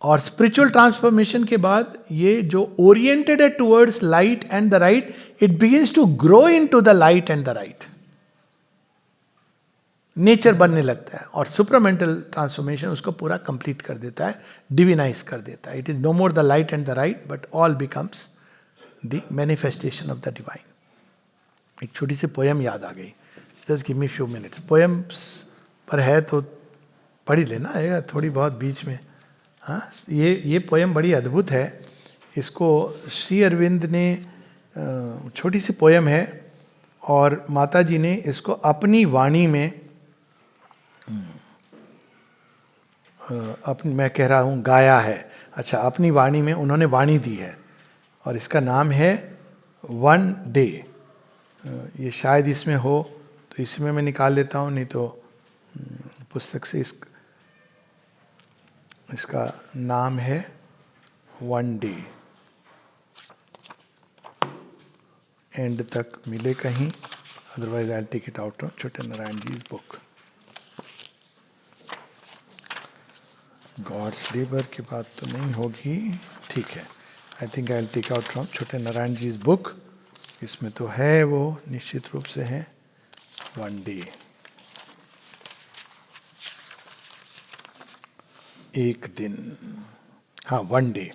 S1: और स्पिरिचुअल ट्रांसफॉर्मेशन के बाद ये जो ओरिएंटेड है towards light and the right, it begins to grow into the light and the right, nature बनने लगता है। और सुपरामेंटल ट्रांसफॉर्मेशन उसको पूरा कंप्लीट कर देता है, डिविनाइज कर देता है। It is no more the light and the right, but all becomes the manifestation of the divine. एक छोटी सी पोयम याद आ गई, just give me few minutes. Poems पर है तो पढ़ ही लेना है थोड़ी बहुत बीच में। हाँ, ये पोयम बड़ी अद्भुत है। इसको श्री अरविंद ने, छोटी सी पोयम है, और माता जी ने इसको अपनी वाणी में, मैं कह रहा हूँ गाया है, अच्छा, अपनी वाणी में उन्होंने वाणी दी है, और इसका नाम है वन डे। ये शायद इसमें हो तो इसमें मैं निकाल लेता हूँ, नहीं तो पुस्तक से इसका नाम है वन डे। एंड तक मिले कहीं, otherwise I take it out of Chhote Narayan ji book. God's labour की बात तो नहीं होगी, ठीक है। I think I take out from Chhote Narayan ji book. इसमें तो है, वो निश्चित रूप से है वन डे, एक दिन, हाँ वन डे।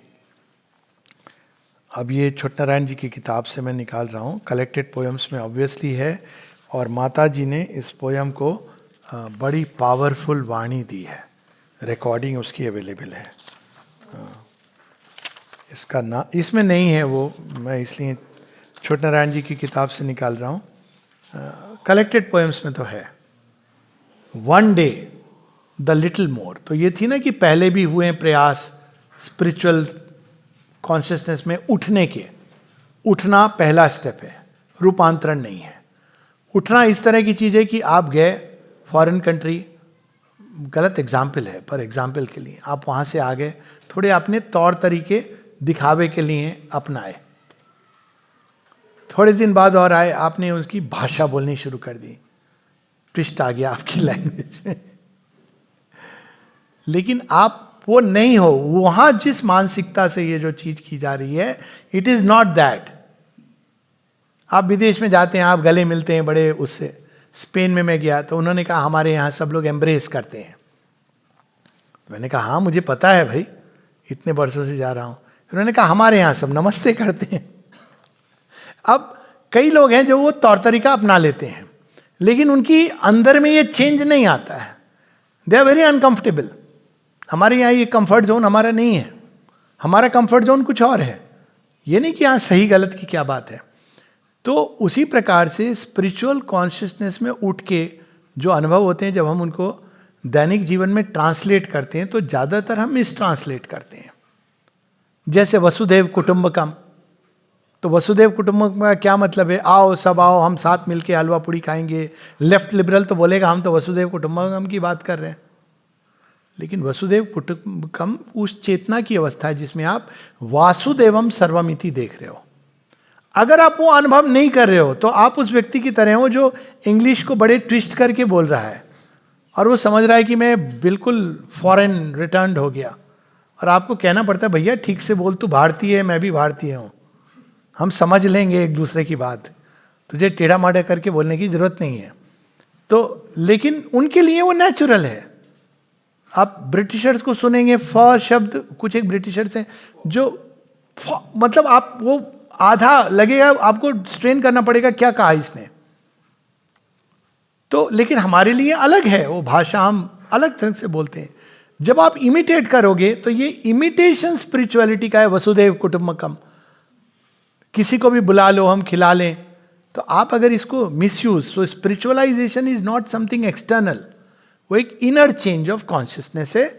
S1: अब ये छोटे नारायण जी की किताब से मैं निकाल रहा हूँ, कलेक्टेड पोएम्स में ऑब्वियसली है, और माता जी ने इस पोएम को बड़ी पावरफुल वाणी दी है, रिकॉर्डिंग उसकी अवेलेबल है। इसका ना इसमें नहीं है वो, मैं इसलिए छोटे नारायण जी की किताब से निकाल रहा हूँ। कलेक्टेड पोएम्स में तो है one day the little more. तो ये थी ना कि पहले भी हुए हैं प्रयास स्पिरिचुअल कॉन्शियसनेस में उठने के। उठना पहला स्टेप है, रूपांतरण नहीं है। उठना इस तरह की चीज है कि आप गए फॉरेन कंट्री, गलत एग्जाम्पल है पर एग्जाम्पल के लिए, आप वहां से आ गए, थोड़े अपने तौर तरीके दिखावे के लिए अपनाए, थोड़े दिन बाद और आए, आपने उसकी भाषा बोलनी शुरू कर दी, ट्विस्ट आ गया आपकी लैंग्वेज में। लेकिन आप वो नहीं हो, वहां जिस मानसिकता से ये जो चीज की जा रही है, इट इज नॉट दैट। आप विदेश में जाते हैं, आप गले मिलते हैं बड़े उससे। स्पेन में मैं गया तो उन्होंने कहा हमारे यहाँ सब लोग एम्ब्रेस करते हैं। मैंने कहा हाँ मुझे पता है भाई, इतने वर्षों से जा रहा हूँ। उन्होंने कहा हमारे यहाँ सब नमस्ते करते हैं। अब कई लोग हैं जो वो तौर तरीका अपना लेते हैं, लेकिन उनकी अंदर में ये चेंज नहीं आता है, दे आर वेरी अनकंफर्टेबल। हमारे यहाँ ये कंफर्ट जोन हमारा नहीं है, हमारा कंफर्ट जोन कुछ और है। ये नहीं कि यहाँ सही गलत की क्या बात है। तो उसी प्रकार से स्पिरिचुअल कॉन्शियसनेस में उठ के जो अनुभव होते हैं, जब हम उनको दैनिक जीवन में ट्रांसलेट करते हैं तो ज़्यादातर हम मिस ट्रांसलेट करते हैं। जैसे वसुधैव कुटुंबकम, तो वसुधैव कुटुंबकम का क्या मतलब है? आओ सब आओ, हम साथ मिलके हलवा पूड़ी खाएंगे। लेफ्ट लिबरल तो बोलेगा हम तो वसुधैव कुटुंबकम की बात कर रहे हैं। लेकिन वसुधैव कुटुंबकम उस चेतना की अवस्था है जिसमें आप वासुदेवम सर्वमिति देख रहे हो। अगर आप वो अनुभव नहीं कर रहे हो तो आप उस व्यक्ति की तरह हो जो इंग्लिश को बड़े ट्विस्ट करके बोल रहा है और वो समझ रहा है कि मैं बिल्कुल फॉरेन रिटर्न हो गया, और आपको कहना पड़ता है भैया ठीक से बोल, तू भारतीय है मैं भी भारतीय हूँ, हम समझ लेंगे एक दूसरे की बात, तुझे टेढ़ा माढ़ा करके बोलने की जरूरत नहीं है। तो लेकिन उनके लिए वो नेचुरल है। आप ब्रिटिशर्स को सुनेंगे, फ शब्द, कुछ एक ब्रिटिशर्स हैं जो मतलब आप वो आधा लगेगा आपको स्ट्रेन करना पड़ेगा क्या कहा इसने। तो लेकिन हमारे लिए अलग है वो भाषा, हम अलग तरह से बोलते हैं। जब आप इमिटेट करोगे तो ये इमिटेशन स्पिरिचुअलिटी का है, वसुधैव कुटुंबकम। किसी को भी बुला लो, हम खिला लें, तो आप अगर इसको मिसयूज, तो spiritualisation is not something external, वो एक इनर चेंज ऑफ कॉन्शियसनेस है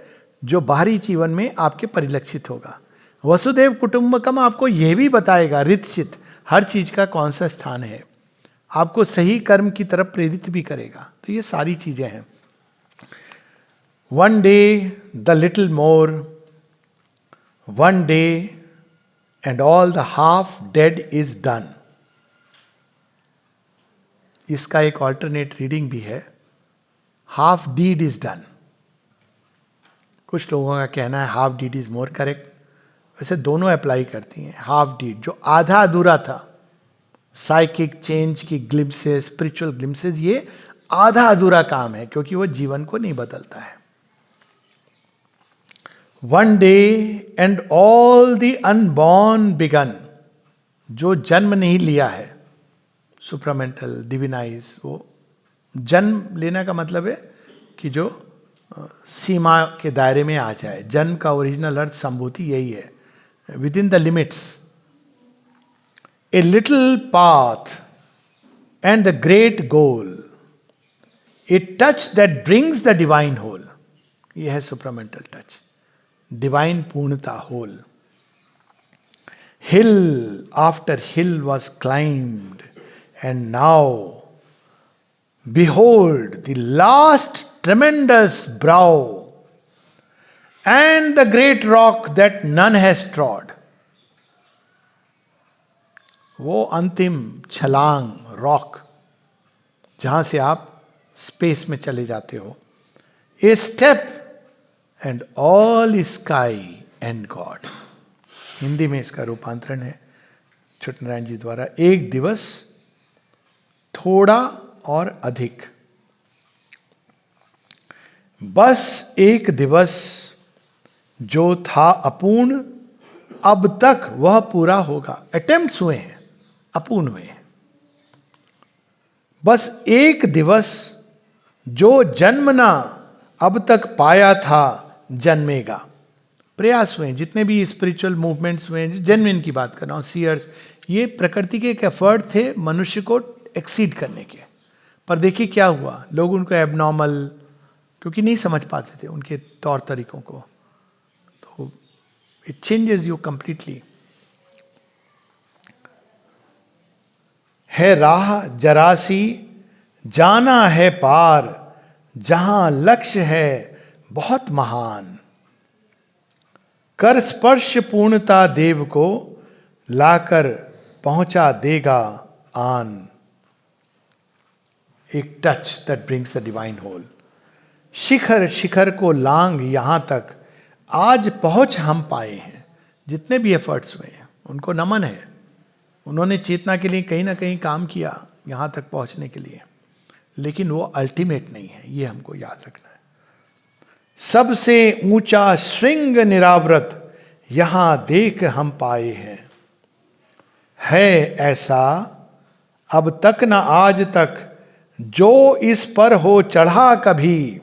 S1: जो बाहरी जीवन में आपके परिलक्षित होगा। वसुधैव कुटुंबकम आपको यह भी बताएगा रितचित हर चीज का कौन सा स्थान है, आपको सही कर्म की तरफ प्रेरित भी करेगा। तो ये सारी चीजें हैं। One day the little more, one day and all the half dead is done. इसका एक ऑल्टरनेट रीडिंग भी है, हाफ डीड इज डन। कुछ लोगों का कहना है half deed is more correct. वैसे दोनों अप्लाई करती हैं। हाफ डीड जो आधा अधूरा था, साइकिक चेंज की ग्लिम्सेस, स्पिरिचुअल ग्लिम्सेस, ये आधा अधूरा काम है क्योंकि वो जीवन को नहीं बदलता है। One day and all the unborn began, जो जन्म नहीं लिया है, सुप्रामेंटल डिविनाइज, वो जन्म लेना का मतलब है कि जो सीमा के दायरे में आ जाए। जन्म का ओरिजिनल अर्थ संभूति यही है, within the limits. A little path and the great goal, a touch that brings the divine whole. यह है सुप्रामेंटल टच, डिवाइन पूर्णता, whole. Hill after hill was climbed and now behold the last tremendous brow and the great rock that none has trod. वो अंतिम छलांग, rock, जहां से आप space में चले जाते हो। A step and all sky and God. Hindi में इसका रूपांतरण है छुटनारायण जी द्वारा, एक दिवस, थोड़ा और अधिक, बस एक दिवस जो था अपूर्ण, अब तक वह पूरा होगा। अटेम्प्ट्स हुए हैं, अपूर्ण हुए हैं। बस एक दिवस जो जन्मना अब तक पाया था जन्मेगा। प्रयास हुए, जितने भी स्पिरिचुअल मूवमेंट्स हुए, जेन्युइन की बात कर रहा हूं, सीयर्स, ये प्रकृति के एक एफर्ट थे मनुष्य को एक्सीड करने के। पर देखिए क्या हुआ, लोग उनको एबनॉर्मल, क्योंकि नहीं समझ पाते थे उनके तौर तरीकों को, तो इट चेंजेस यू कंप्लीटली। है राह जरासी जाना है पार जहां लक्ष्य है बहुत महान। कर स्पर्श पूर्णता देव को लाकर पहुंचा देगा आन। एक touch that brings the divine whole. शिखर शिखर को लांग यहां तक आज पहुंच हम पाए हैं। जितने भी एफर्ट्स हुए हैं उनको नमन है। उन्होंने चेतना के लिए कहीं ना कहीं काम किया यहां तक पहुंचने के लिए, लेकिन वो अल्टीमेट नहीं है, ये हमको याद रखना है। सबसे ऊंचा श्रृंग निरावृत यहां देख हम पाए हैं। है ऐसा अब तक न आज तक जो इस पर हो चढ़ा कभी।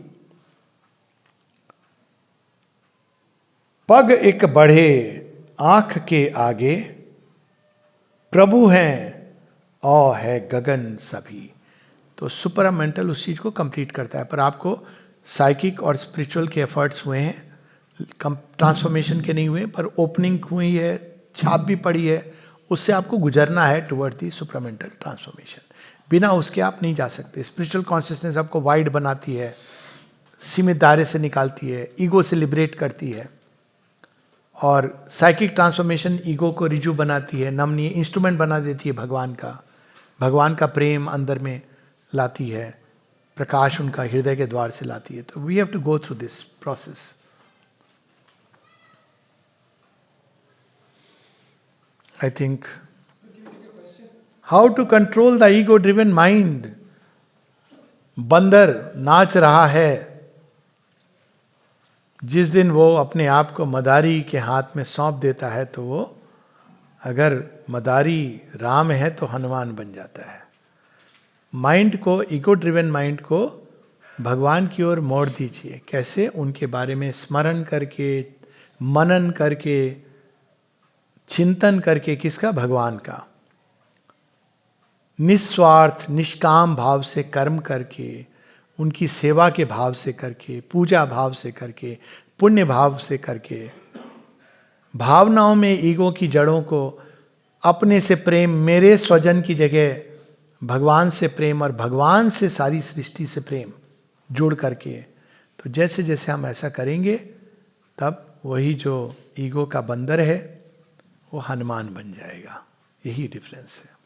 S1: पग एक बढ़े आंख के आगे प्रभु हैं और है गगन सभी। तो सुपर मेंटल उस चीज को कंप्लीट करता है, पर आपको साइकिक और स्पिरिचुअल के एफर्ट्स हुए हैं, ट्रांसफॉर्मेशन के नहीं हुए, पर ओपनिंग हुई है, छाप भी पड़ी है, उससे आपको गुजरना है टुवर्ड दी सुपरामेंटल ट्रांसफॉर्मेशन। बिना उसके आप नहीं जा सकते। स्पिरिचुअल कॉन्शियसनेस आपको वाइड बनाती है, सीमित दायरे से निकालती है, ईगो से लिबरेट करती है, और साइकिक ट्रांसफॉर्मेशन ईगो को रिजू बनाती है, नमनीय इंस्ट्रूमेंट बना देती है भगवान का प्रेम अंदर में लाती है, प्रकाश उनका हृदय के द्वार से लाती है। तो we have to go through this process. I think how to control the ego driven mind। बंदर नाच रहा है। जिस दिन वो अपने आप को मदारी के हाथ में सौंप देता है, तो वो अगर मदारी राम है तो हनुमान बन जाता है। माइंड को, ईगो ड्रिवन माइंड को भगवान की ओर मोड़ दीजिए। कैसे? उनके बारे में स्मरण करके, मनन करके, चिंतन करके। किसका? भगवान का। निस्वार्थ निष्काम भाव से कर्म करके, उनकी सेवा के भाव से करके, पूजा भाव से करके, पुण्य भाव से करके, भावनाओं में ईगो की जड़ों को अपने से प्रेम, मेरे स्वजन की जगह भगवान से प्रेम और भगवान से सारी सृष्टि से प्रेम जोड़ करके। तो जैसे जैसे हम ऐसा करेंगे, तब वही जो ईगो का बंदर है वो हनुमान बन जाएगा। यही डिफरेंस है।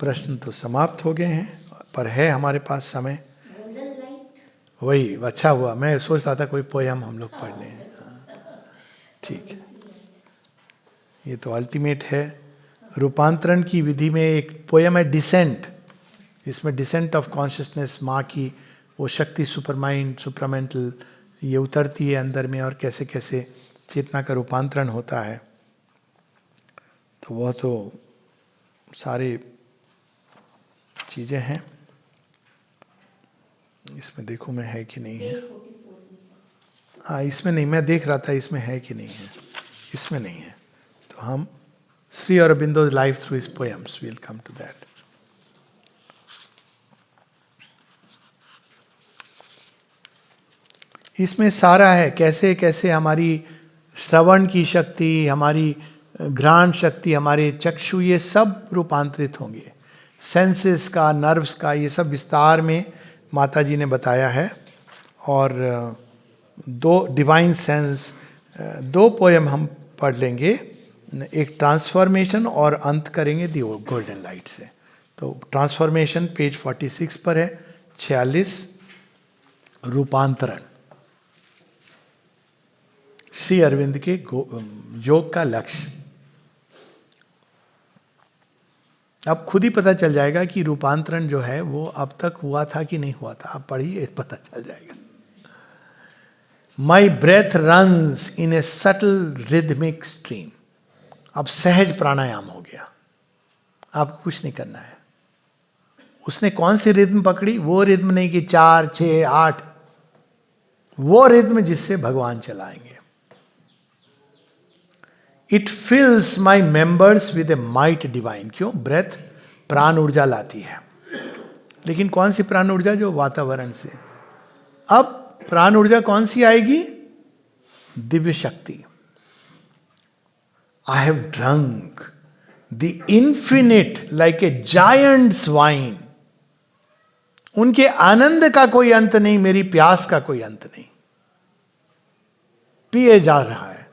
S1: प्रश्न तो समाप्त हो गए हैं, पर है हमारे पास समय। वही अच्छा हुआ, मैं सोच रहा था कोई पोयम हम लोग पढ़ लें। ठीक है, ये तो अल्टीमेट है। रूपांतरण की विधि में एक पोयम है डिसेंट, इसमें डिसेंट ऑफ कॉन्शियसनेस, माँ की वो शक्ति, सुपरमाइंड, सुपरामेंटल, ये उतरती है अंदर में, और कैसे कैसे चेतना का रूपांतरण होता है। तो वह तो सारे चीज़ें हैं। इसमें देखो मैं है कि नहीं है। हाँ, इसमें नहीं, मैं देख रहा था इसमें है कि नहीं है। इसमें नहीं है, तो हम Shri Aurobindo's life through his poems, we will come to that. इसमें सारा है कैसे कैसे हमारी श्रवण की शक्ति, हमारी घ्राण शक्ति, हमारे चक्षु, ये सब रूपांतरित होंगे। सेंसेस का, नर्व्स का, ये सब विस्तार में माता जी ने बताया है। और दो डिवाइन सेंस, दो पोएम हम पढ़ लेंगे, एक ट्रांसफॉर्मेशन और अंत करेंगे दी गोल्डन लाइट से। तो ट्रांसफॉर्मेशन पेज 46 पर है, 46 रूपांतरण, श्री अरविंद के योग का लक्ष्य। अब खुद ही पता चल जाएगा कि रूपांतरण जो है वो अब तक हुआ था कि नहीं हुआ था। आप पढ़िए, पता चल जाएगा। My breath runs in a subtle rhythmic stream. अब सहज प्राणायाम हो गया, आपको कुछ नहीं करना है। उसने कौन सी रिद्म पकड़ी? वो रिद्म नहीं कि 4, 6, 8, वो रिद्म जिससे भगवान चलाएंगे। It fills my members with a might divine. क्यों? ब्रेथ प्राण ऊर्जा लाती है, लेकिन कौन सी प्राण ऊर्जा? जो वातावरण से। अब प्राण ऊर्जा कौन सी आएगी? दिव्य शक्ति। I have drunk the infinite like a giants wine. उनके आनंद का कोई अंत नहीं, मेरी प्यास का कोई अंत नहीं. पिए जा रहा है.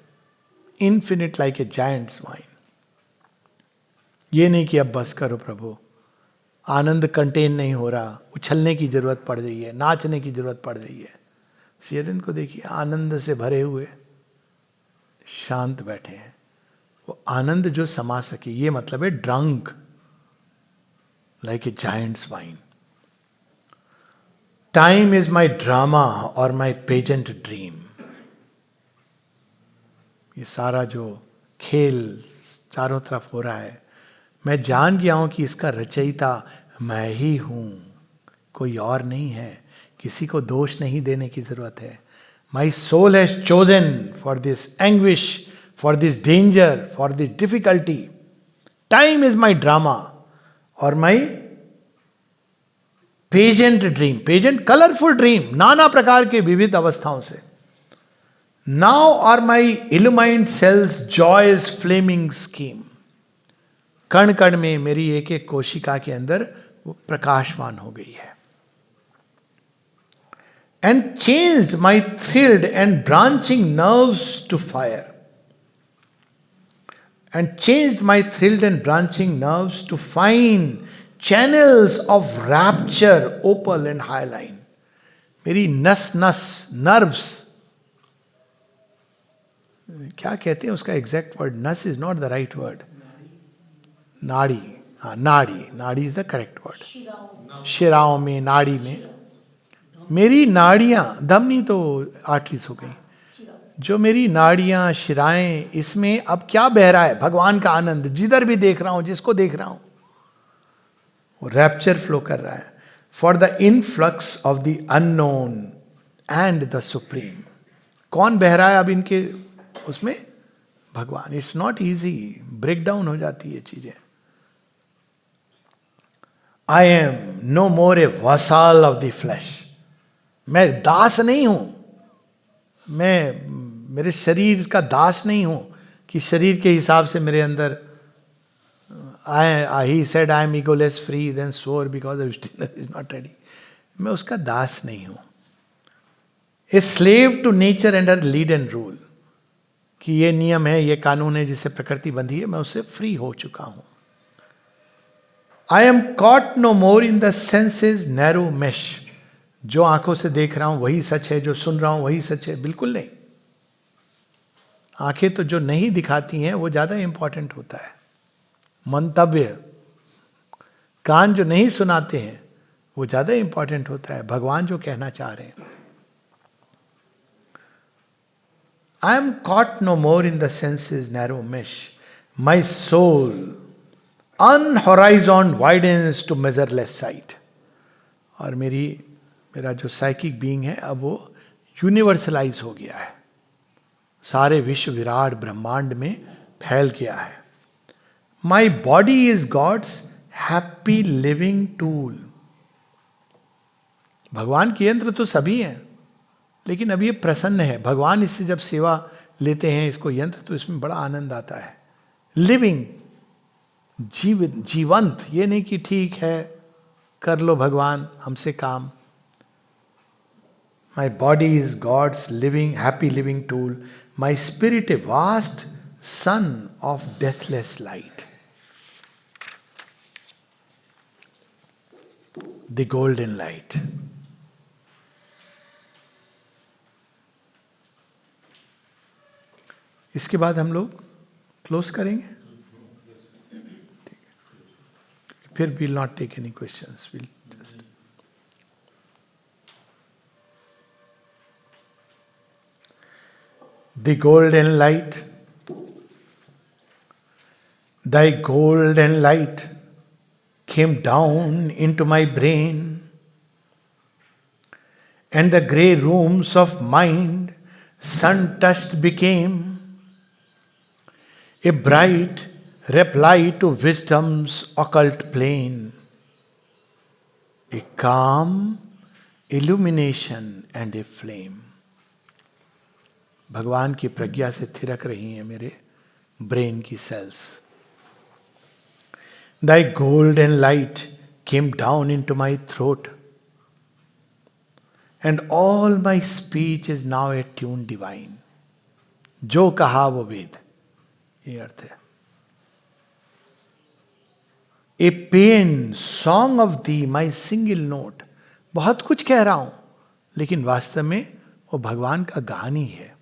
S1: Infinite like a giants wine. ये नहीं कि अब बस करो प्रभु, आनंद कंटेन नहीं हो रहा, उछलने की जरूरत पड़ रही है, नाचने की जरूरत पड़ रही है. श्री अरविंद को देखिए, आनंद से भरे हुए शांत बैठे हैं. वो आनंद जो समा सके, ये मतलब है drunk like a giants wine. Time is my drama और माई पेजेंट ड्रीम. ये सारा जो खेल चारों तरफ हो रहा है, मैं जान गया हूं कि इसका रचयिता मैं ही हूं, कोई और नहीं है. किसी को दोष नहीं देने की जरूरत है. My soul has chosen for this anguish, for this danger, for this difficulty. Time is my drama और my pageant dream. Pageant colourful dream, नाना प्रकार के विविध अवस्थाओं से. Now are my illumined cells joy's flaming scheme. कण कण में मेरी एक एक कोशिका के अंदर वो प्रकाशवान हो गई है. And changed my thrilled and branching nerves to fire. And changed my thrilled and branching nerves to fine channels of rapture opal and hyaline. मेरी नस नस नर्व्स, क्या कहते हैं उसका एग्जैक्ट वर्ड? नस is not the right word. नाड़ी. हाँ, नाड़ी. नाड़ी इज द करेक्ट वर्ड. शिराओं में, नाड़ी में मेरी नाड़ियां, धमनी तो आर्टरीज हो गई. जो मेरी नाड़ियां, शिराएं, इसमें अब क्या बह रहा है? भगवान का आनंद. जिधर भी देख रहा हूं, जिसको देख रहा हूं, वो रैप्चर फ्लो कर रहा है. For the influx of the unknown and the supreme. कौन बह रहा है अब इनके उसमें? भगवान. It's not easy, break down हो जाती है चीजें. I am no more a vassal of the flesh. मैं दास नहीं हूं. मैं मेरे शरीर का दास नहीं हूं कि शरीर के हिसाब से मेरे अंदर. He said I am egoless free, then sore because dinner is not ready. मैं उसका दास नहीं हूं. A slave to nature and her lead and rule. कि ये नियम है, ये कानून है जिसे प्रकृति बंधी है, मैं उससे फ्री हो चुका हूं. I am caught no more in the senses narrow mesh. जो आंखों से देख रहा हूं वही सच है, जो सुन रहा हूं वही सच है. बिल्कुल नहीं. आंखें तो जो नहीं दिखाती हैं वो ज्यादा इंपॉर्टेंट होता है. मंतव्य, कान जो नहीं सुनाते हैं वो ज्यादा इंपॉर्टेंट होता है. भगवान जो कहना चाह रहे हैं. I am caught no more in the senses' narrow mesh. My soul unhorizon widens to measureless sight. और मेरा जो साइकिक बीइंग है अब वो यूनिवर्सलाइज हो गया है, सारे विश्व विराट ब्रह्मांड में फैल गया है. My body is God's happy living tool. भगवान के यंत्र तो सभी हैं, लेकिन अब ये प्रसन्न है. भगवान इससे जब सेवा लेते हैं, इसको यंत्र, तो इसमें बड़ा आनंद आता है. लिविंग, जीवंत. ये नहीं कि ठीक है कर लो भगवान हमसे काम. My body is God's living happy living tool. My spirit a vast sun of deathless light. The golden light. इसके बाद हम लोग क्लोज करेंगे. फिर will not take any questions. Will just the golden light. Thy golden light came down into my brain, and the grey rooms of mind sun-touched became a bright reply to wisdom's occult plane, a calm illumination and a flame. भगवान की प्रज्ञा से थिरक रही हैं मेरे brain की sales. Thy golden light came down into my throat, and all my speech is now a tune divine. जो कहा वो वेद, ये अर्थ है. A pain song of the my single note. बहुत कुछ कह रहा हूं, लेकिन वास्तव में वो भगवान का गान ही है.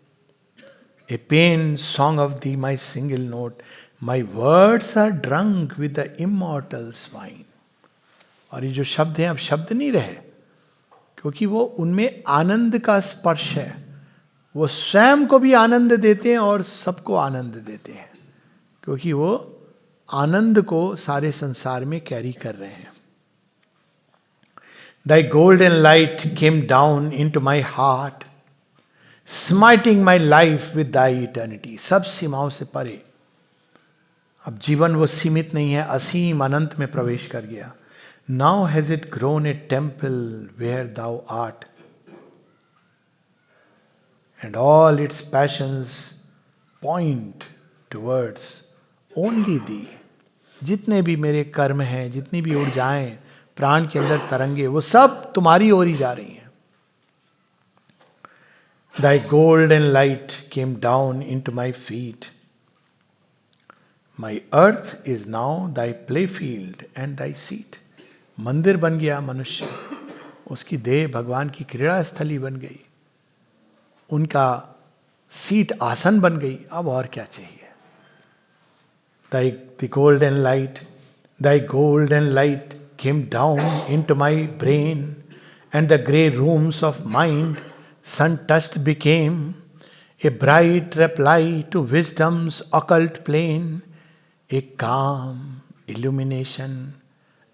S1: A pain song of the my single note, my words are drunk with the immortals wine. और ये जो शब्द हैं अब शब्द नहीं रहे, क्योंकि वो उनमें आनंद का स्पर्श है. वो स्वयं को भी आनंद देते हैं और सबको आनंद देते हैं, क्योंकि वो आनंद को सारे संसार में कैरी कर रहे हैं. Thy golden light came down into my heart, smiting my life with thy eternity. सब सीमाओं से परे. अब जीवन वो सीमित नहीं है, असीम अनंत में प्रवेश कर गया. Now has it grown a temple where thou art, and all its passions point towards only thee. जितने भी मेरे कर्म हैं, जितनी भी ऊर्जाएं प्राण के अंदर तरंगे, वो सब तुम्हारी ओर ही जा रही हैं. Thy golden light came down into my feet. My earth is now thy playfield and thy seat. मंदिर बन गया मनुष्य, उसकी देह भगवान की क्रीड़ा स्थली बन गई, उनका सीट आसन बन गई. अब और क्या चाहिए? The golden light came down into my brain, and the grey rooms of mind sun-touched became a bright reply to wisdom's occult plane, a calm illumination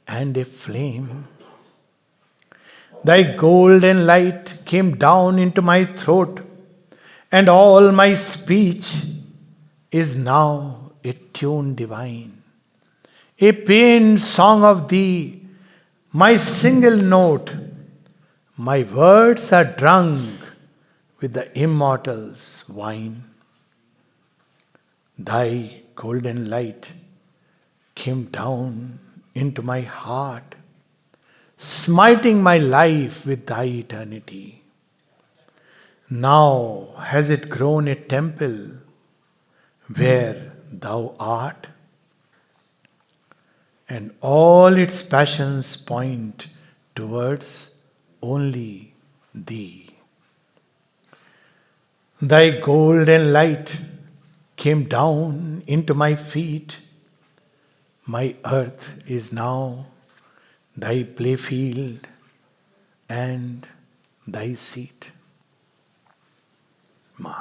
S1: and a flame. Thy golden light came down into my throat, and all my speech is now a tune divine, a pained song of thee, my single note. My words are drunk with the immortals' wine. Thy golden light came down into my heart, smiting my life with thy eternity. Now has it grown a temple where thou art, and all its passions point towards only thee. Thy golden light came down into my feet. My earth is now thy playfield and thy seat. Ma.